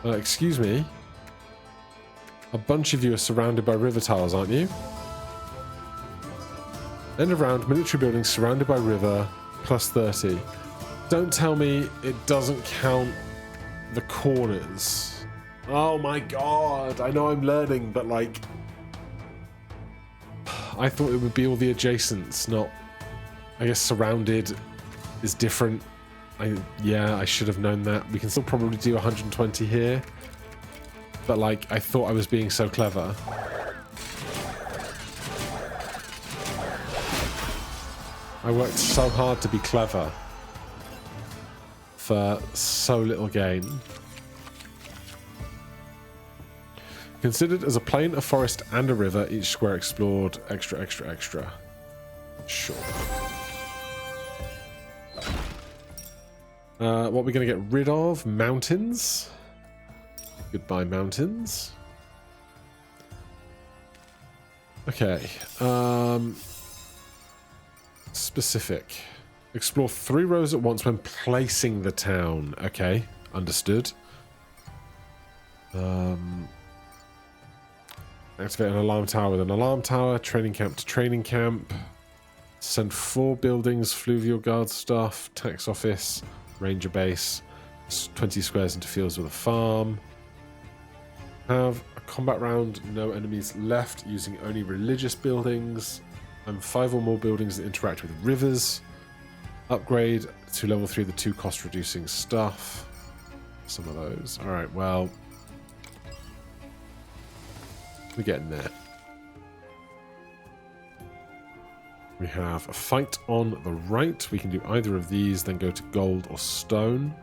[SPEAKER 1] Excuse me. A bunch of you are surrounded by river tiles, aren't you? End of round, military buildings surrounded by river, plus 30. Don't tell me it doesn't count the corners. Oh my god, I know I'm learning, but like... I thought it would be all the adjacents, not... I guess surrounded is different. Yeah, I should have known that. We can still probably do 120 here. But like, I thought I was being so clever. I worked so hard to be clever for so little gain. Considered as a plain, a forest, and a river, each square explored. Extra, extra, extra. Sure. What are we going to get rid of? Mountains. Goodbye, mountains. Okay. Specific. Explore 3 rows at once when placing the town. Okay, understood. Activate an alarm tower with an alarm tower. Training camp to training camp. Send 4 buildings. Fluvial guard staff. Tax office. Ranger base. 20 squares into fields with a farm. Have a combat round. No enemies left. Using only religious buildings. And 5 or more buildings that interact with rivers. Upgrade to level 3 the 2 cost reducing stuff. Some of those. Alright, well. We're getting there. We have a fight on the right. We can do either of these, then go to gold or stone.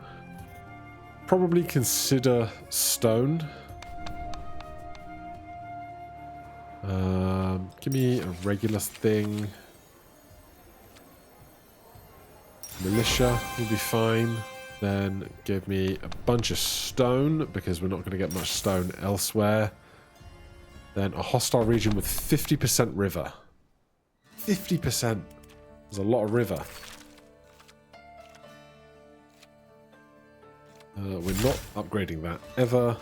[SPEAKER 1] Probably consider stone. Give me a regular thing. Militia will be fine. Then give me a bunch of stone, because we're not going to get much stone elsewhere. Then a hostile region with 50% river. 50%. There's a lot of river. We're not upgrading that ever.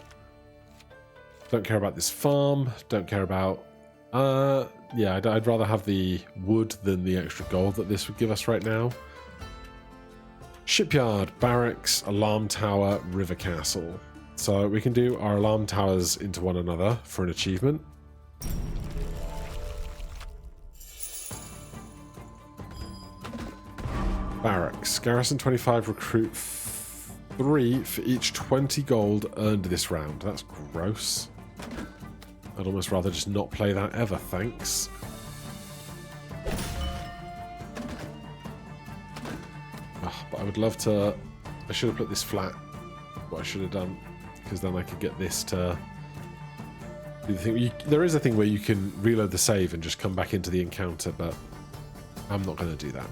[SPEAKER 1] Don't care about this farm. Don't care about... yeah, I'd rather have the wood than the extra gold that this would give us right now. Shipyard, barracks, alarm tower, river castle. So we can do our alarm towers into one another for an achievement. Barracks. Garrison 25, recruit 3 for each 20 gold earned this round. That's gross. I'd almost rather just not play that ever, thanks. But I would love to... I should have put this flat. What I should have done. Because then I could get this to... do the thing. There is a thing where you can reload the save and just come back into the encounter, but I'm not going to do that.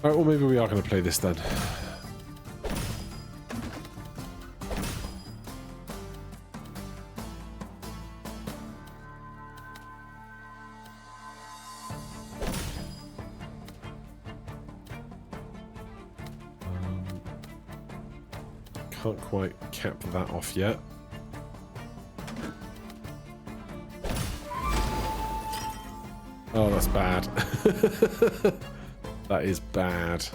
[SPEAKER 1] Alright, well maybe we are going to play this then. Can't quite cap that off yet. Oh, that's bad. That is bad.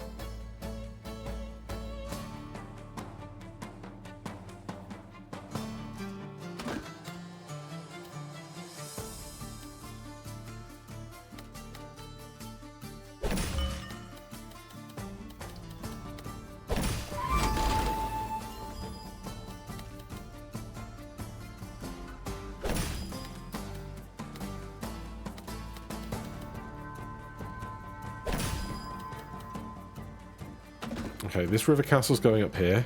[SPEAKER 1] Okay, this river castle's going up here.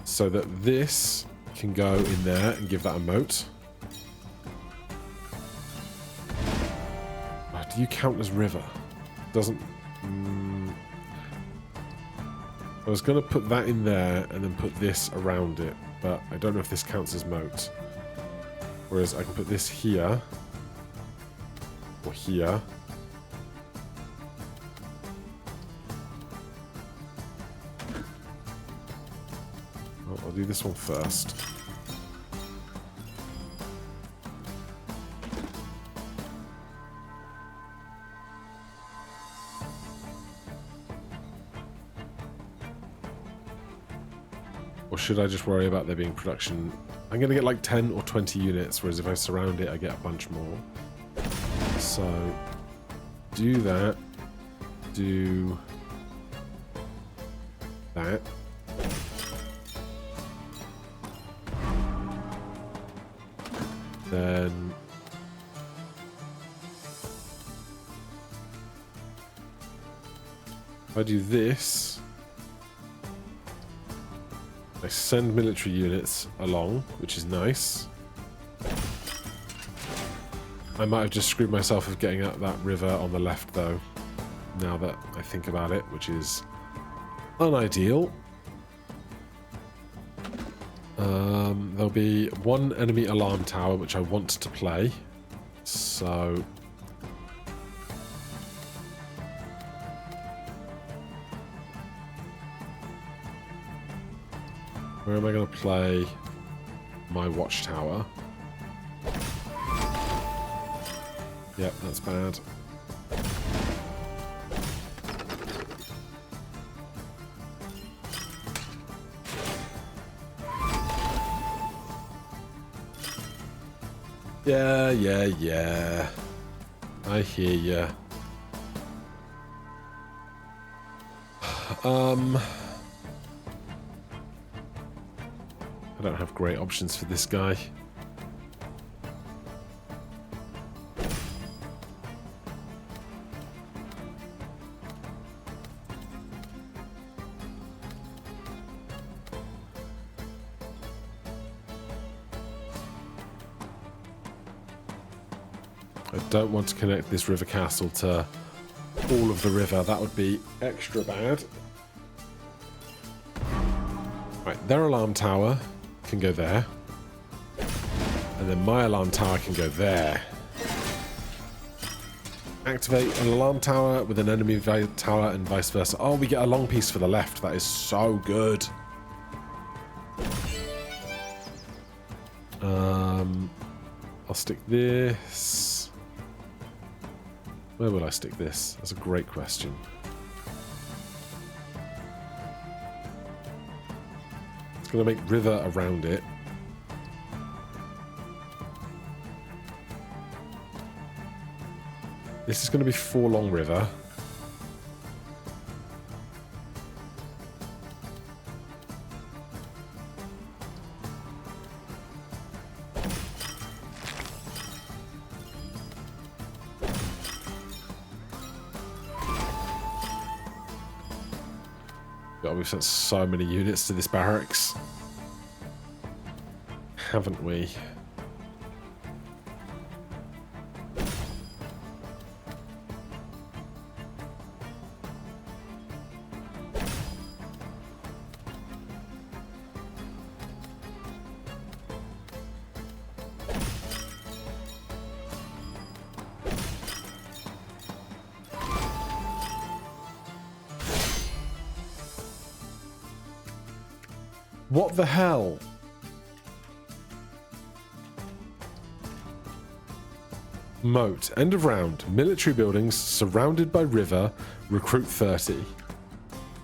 [SPEAKER 1] So that this can go in there and give that a moat. Oh, do you count as river? Doesn't... I was going to put that in there and then put this around it, but I don't know if this counts as moat. Whereas I can put this here. Or here. I'll do this one first. Or should I just worry about there being production? I'm going to get like 10 or 20 units, whereas if I surround it, I get a bunch more. So, do that. Do that. Then If I do this, I send military units along, which is nice. I might have just screwed myself of getting up that river on the left, though, now that I think about it, which is unideal. There'll be one enemy alarm tower, which I want to play. So... where am I going to play my watchtower? Yep, that's bad. Yeah. I hear ya. I don't have great options for this guy. I don't want to connect this river castle to all of the river. That would be extra bad. Right, their alarm tower can go there. And then my alarm tower can go there. Activate an alarm tower with an enemy tower and vice versa. Oh, we get a long piece for the left. That is so good. I'll stick this. Where will I stick this? That's a great question. It's going to make river around it. This is going to be 4 long river. God, we've sent so many units to this barracks. Haven't we? What the hell? Moat. End of round. Military buildings surrounded by river. Recruit 30.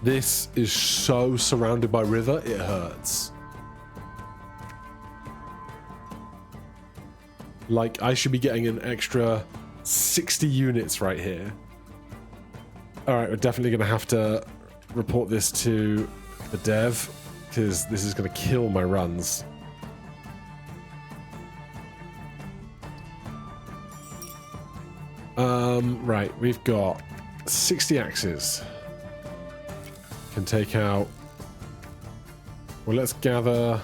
[SPEAKER 1] This is so surrounded by river, it hurts. Like, I should be getting an extra 60 units right here. Alright, we're definitely going to have to report this to the dev, because this is going to kill my runs. Right, we've got 60 axes. Can take out... well, let's gather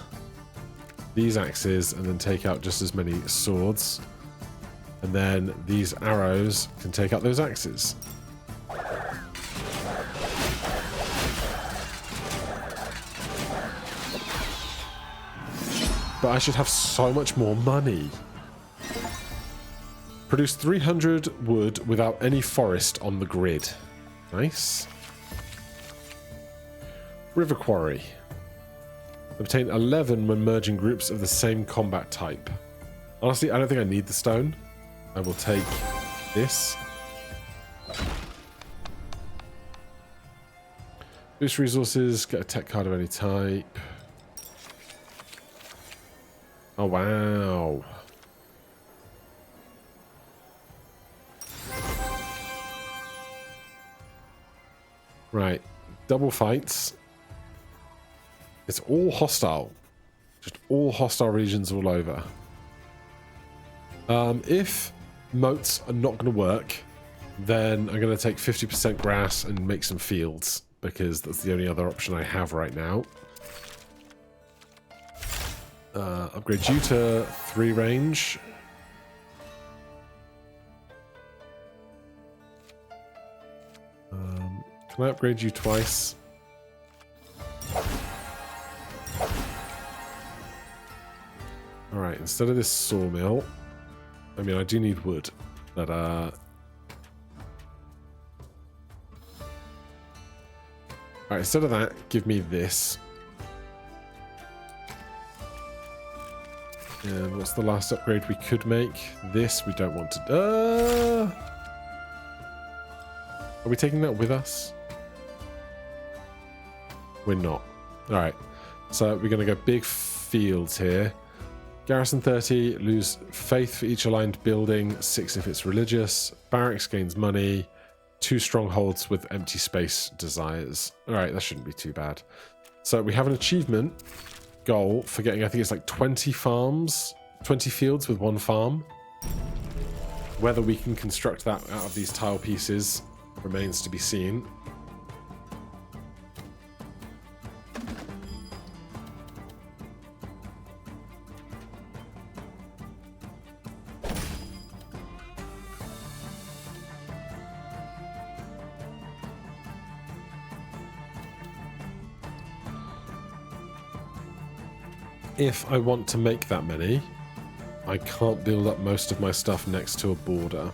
[SPEAKER 1] these axes and then take out just as many swords. And then these arrows can take out those axes. But I should have so much more money. Produce 300 wood without any forest on the grid. Nice. River Quarry. Obtain 11 when merging groups of the same combat type. Honestly, I don't think I need the stone. I will take this. Boost resources, get a tech card of any type. Oh, wow. Right. Double fights. It's all hostile. Just all hostile regions all over. If moats are not going to work, then I'm going to take 50% grass and make some fields, because that's the only other option I have right now. Upgrade you to 3 range. Can I upgrade you twice? Alright, instead of this sawmill, I mean, I do need wood, but alright, instead of that, give me this. And what's the last upgrade we could make? This we don't want to... Are we taking that with us? We're not. Alright, so we're going to go big fields here. Garrison 30, lose faith for each aligned building, 6 if it's religious. Barracks gains money, 2 strongholds with empty space desires. Alright, that shouldn't be too bad. So we have an achievement goal for getting, I think it's like 20 farms, 20 fields with 1 farm. Whether we can construct that out of these tile pieces remains to be seen. If I want to make that many, I can't build up most of my stuff next to a border.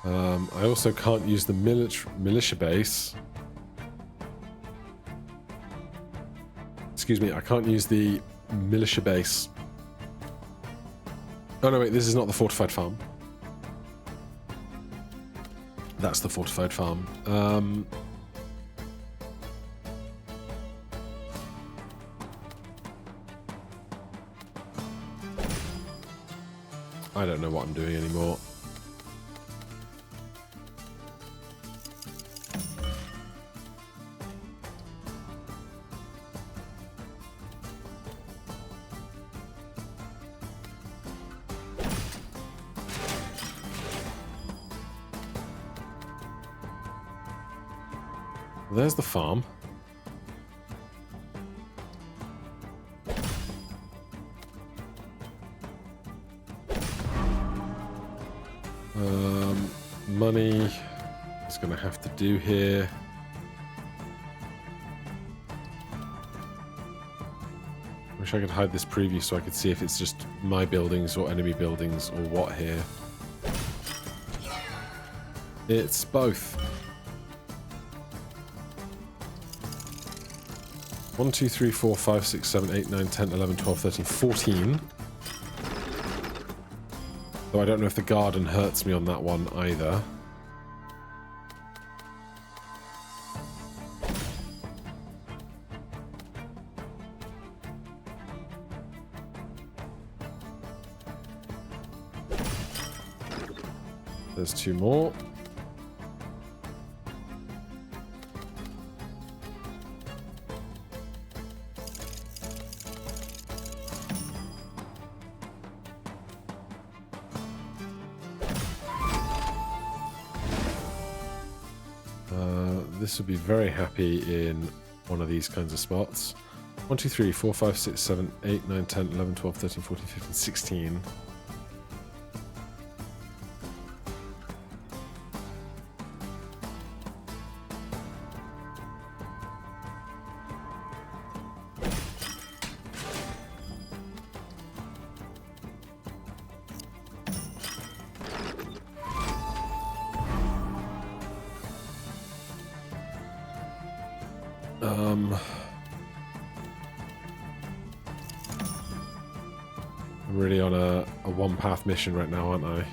[SPEAKER 1] I also can't use the militia base. Excuse me, I can't use the militia base. Oh no, wait, this is not the fortified farm. That's the fortified farm. I don't know what I'm doing anymore. There's the farm. Money is going to have to do here. Wish I could hide this preview so I could see if it's just my buildings or enemy buildings or what here. It's both. 1, 2, 3, 4, 5, 6, 7, 8, 9, 10, 11, 12, 13, 14. Though I don't know if the garden hurts me on that one either. There's 2 more. This would be very happy in one of these kinds of spots. 1, 2, 3, 4, 5, 6, 7, 8, 9, 10, 11, 12, 13, 14, 15, 16. I'm really on a one-path mission right now, aren't I?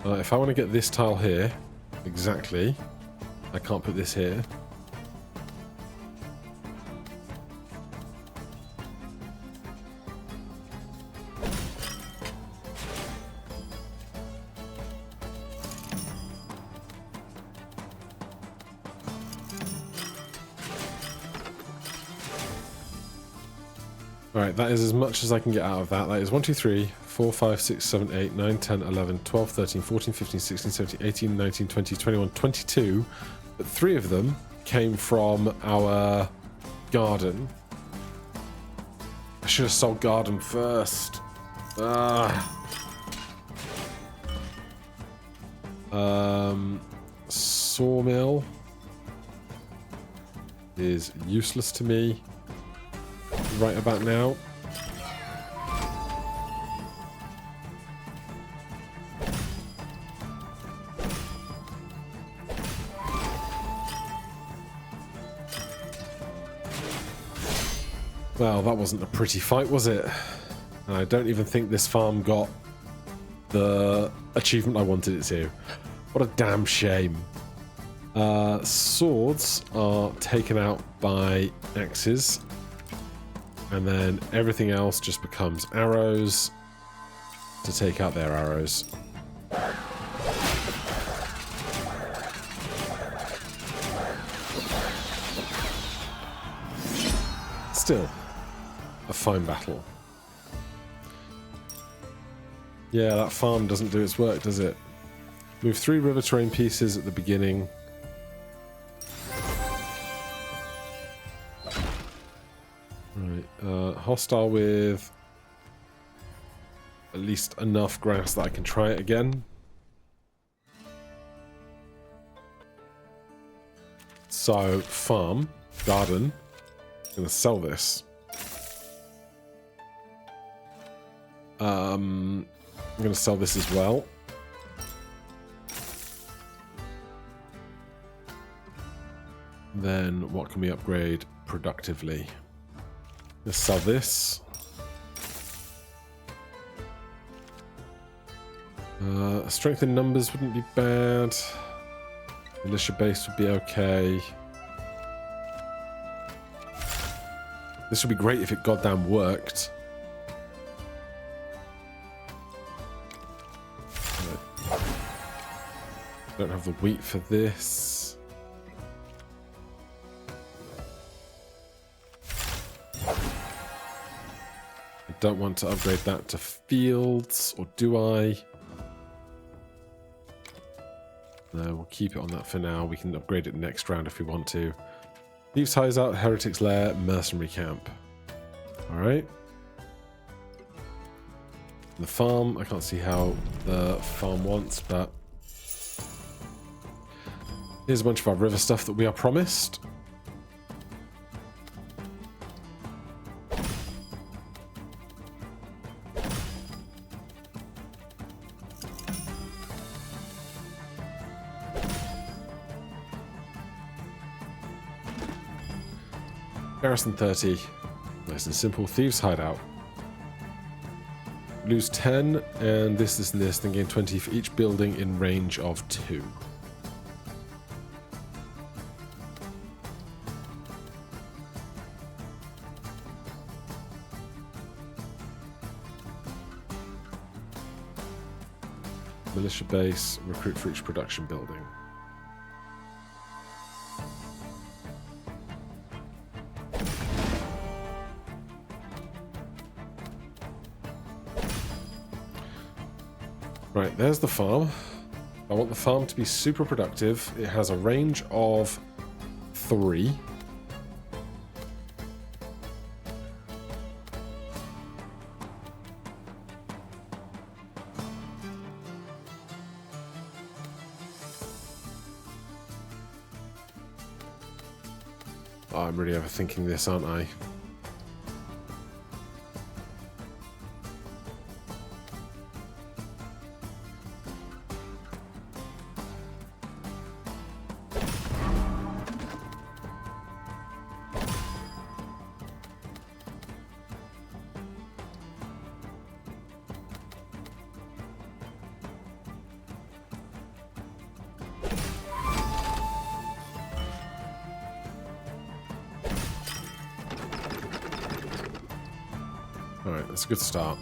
[SPEAKER 1] If I want to get this tile here, exactly, I can't put this here. Alright, that is as much as I can get out of that. That is 1, 2, 3, 4, 5, 6, 7, 8, 9, 10, 11, 12, 13, 14, 15, 16, 17, 18, 19, 20, 21, 22. But 3 of them came from our garden. I should have sold garden first. Sawmill is useless to me right about now. Well, that wasn't a pretty fight, was it? And I don't even think this farm got the achievement I wanted it to. What a damn shame. Swords are taken out by axes. And then everything else just becomes arrows to take out their arrows. Still, a fine battle. Yeah, that farm doesn't do its work, does it? Move 3 river terrain pieces at the beginning. Right, hostile with at least enough grass that I can try it again. So, farm, garden, I'm going to sell this. I'm going to sell this as well. Then what can we upgrade productively? Let's sell this. Strength in numbers wouldn't be bad. Militia base would be okay. This would be great if it goddamn worked. Don't have the wheat for this. I don't want to upgrade that to fields, or do I? No, we'll keep it on that for now. We can upgrade it next round if we want to. Thieves' Hideout, Heretics' Lair, Mercenary Camp. Alright. The farm, I can't see how the farm wants, but here's a bunch of our river stuff that we are promised. Garrison 30. Nice and simple. Thieves' Hideout. Lose 10, and this, then gain 20 for each building in range of 2. Militia base, recruit for each production building. Right, there's the farm. I want the farm to be super productive. It has a range of 3. Oh, I'm really overthinking this, aren't I? That's a good start.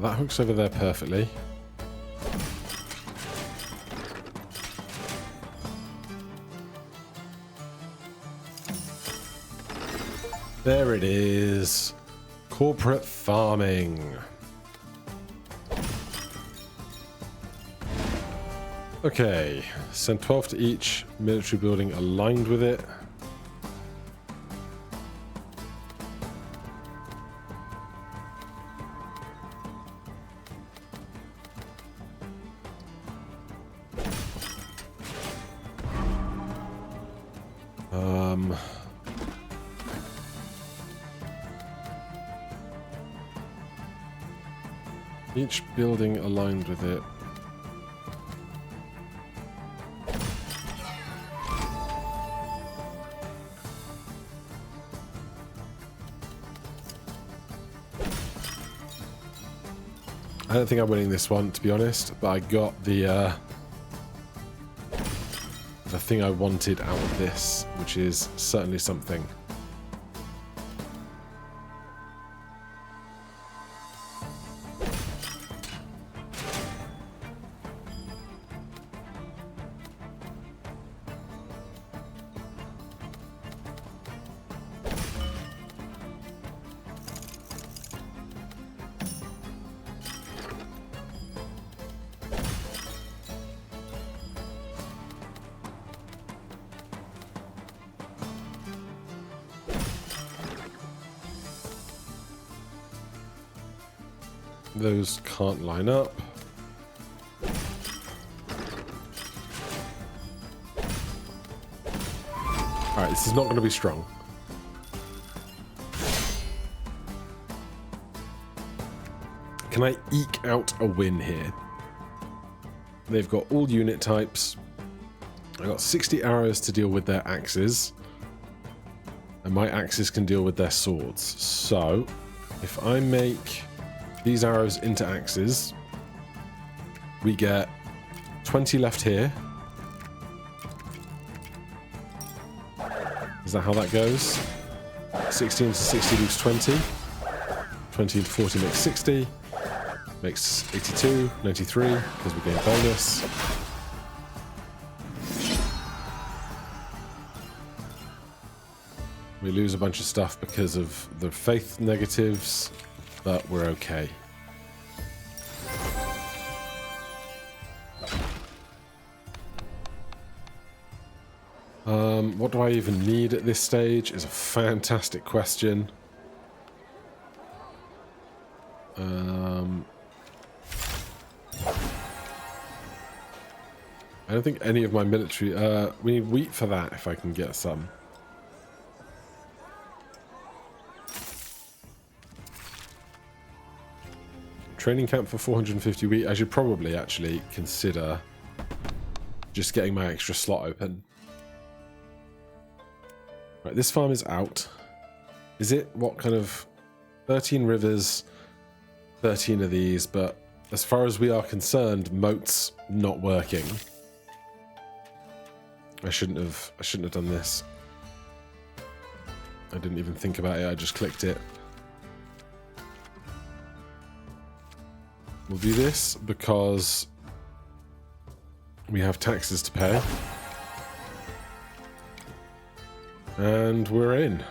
[SPEAKER 1] That hooks over there perfectly. There it is. Corporate farming. Okay, send 12 to each military building aligned with it. Each building aligned with it. I don't think I'm winning this one, to be honest, but I got the thing I wanted out of this, which is certainly something. Those can't line up. Alright, this is not going to be strong. Can I eke out a win here? They've got all unit types. I've got 60 arrows to deal with their axes. And my axes can deal with their swords. So, if I make these arrows into axes, we get 20 left here. Is that how that goes? 16 to 60 leaves 20. 20 to 40 makes 60. Makes 82, 93, because we gain a bonus. We lose a bunch of stuff because of the faith negatives, but we're okay. What do I even need at this stage is a fantastic question. I don't think any of my military... we need wheat for that, if I can get some. Training camp for 450 wheat. I should probably actually consider just getting my extra slot open. Right, this farm is out. Is it? What kind of... 13 rivers, 13 of these, but as far as we are concerned, moat's not working. I shouldn't have done this. I didn't even think about it, I just clicked it. We'll do this because we have taxes to pay. And we're in.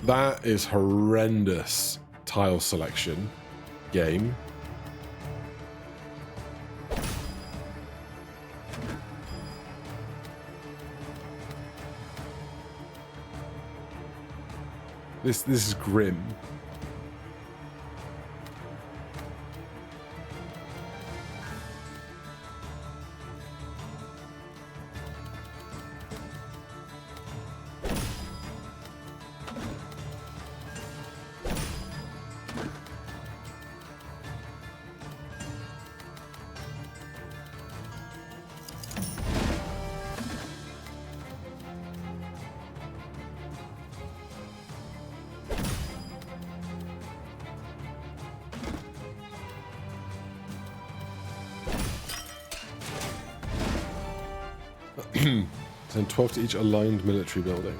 [SPEAKER 1] That is horrendous tile selection game. This is grim. Send 12 to each aligned military building.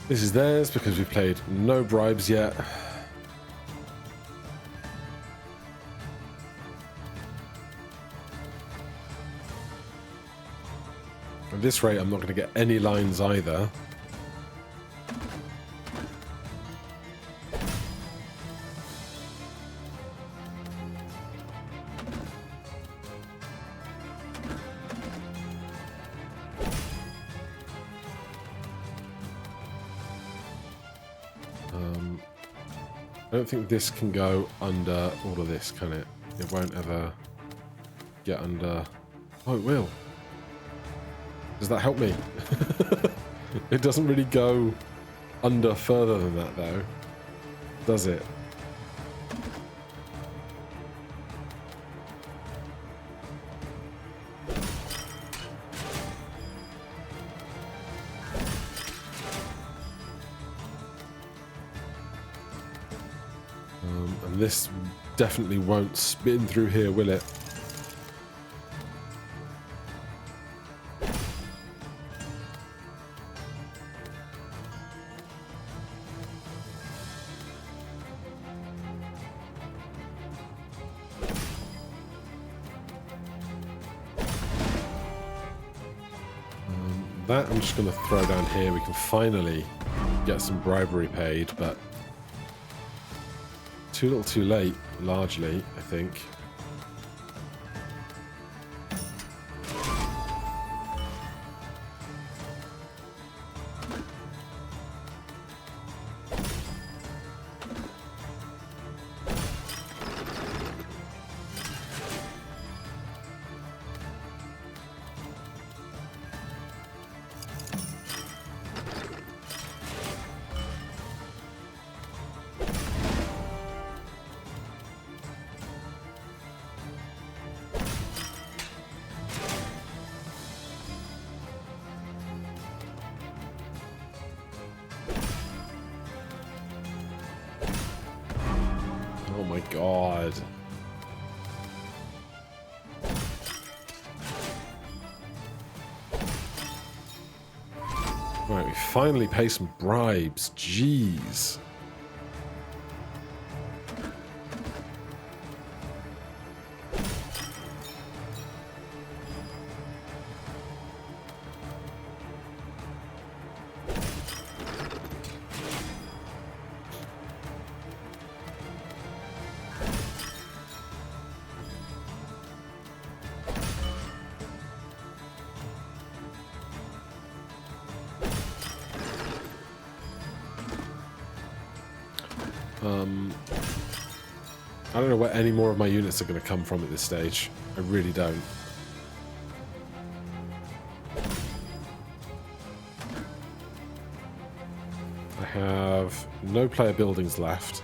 [SPEAKER 1] This is theirs because we've played no bribes yet. At this rate, I'm not going to get any lines either. I don't think this can go under all of this, can it? It won't ever get under... Oh, it will. Does that help me? It doesn't really go under further than that, though. Does it? And this definitely won't spin through here, will it? That I'm just going to throw down here. We can finally get some bribery paid, but too little too late, largely, I think. Oh my god. Right, we finally pay some bribes. Jeez. I don't know where any more of my units are going to come from at this stage. I really don't. I have no player buildings left.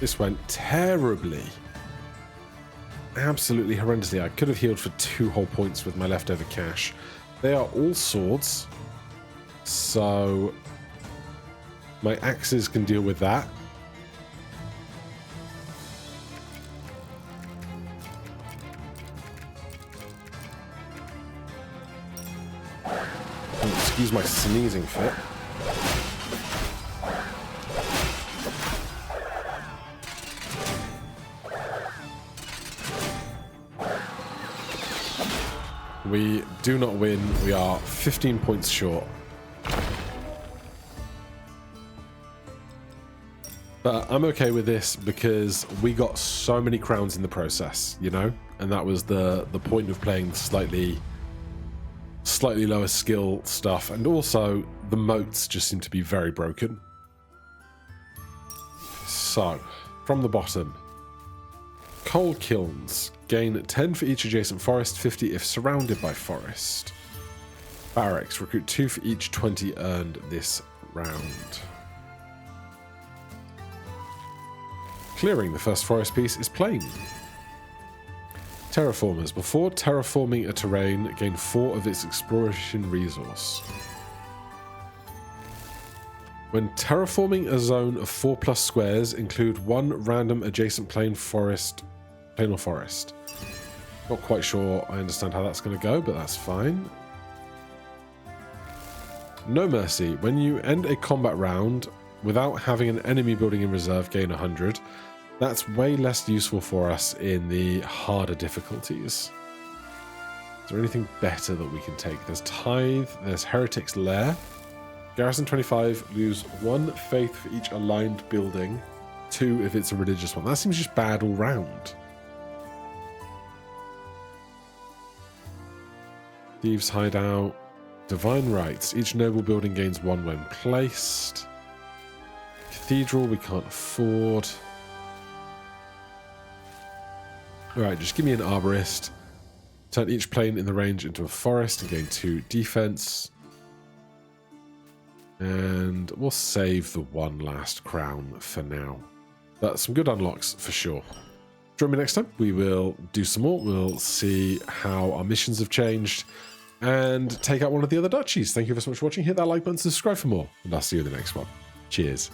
[SPEAKER 1] This went terribly. Absolutely horrendously. I could have healed for 2 whole points with my leftover cash. They are all swords, so my axes can deal with that. Excuse my sneezing fit. We do not win. We are 15 points short. But I'm okay with this because we got so many crowns in the process, you know? And that was the point of playing slightly lower skill stuff. And also, the moats just seem to be very broken. So, from the bottom. Coal kilns. Gain 10 for each adjacent forest, 50 if surrounded by forest. Barracks. Recruit 2 for each 20 earned this round. Clearing the first forest piece is plain. Terraformers. Before terraforming a terrain, gain 4 of its exploration resource. When terraforming a zone of 4+ squares, include 1 random adjacent plain or forest. Not quite sure I understand how that's going to go, but that's fine. No mercy. When you end a combat round without having an enemy building in reserve, gain 100. That's way less useful for us in the harder difficulties. Is there anything better that we can take? There's Tithe, there's Heretic's Lair. Garrison 25, lose 1 faith for each aligned building, 2 if it's a religious one. That seems just bad all round. Thieves' Hideout, Divine Rights. Each noble building gains 1 when placed. Cathedral, we can't afford. Alright, just give me an arborist. Turn each plane in the range into a forest and gain 2 defense. And we'll save the 1 last crown for now. But some good unlocks for sure. Join me next time. We will do some more. We'll see how our missions have changed and take out one of the other duchies. Thank you very so much for watching. Hit that like button, subscribe for more, and I'll see you in the next one. Cheers.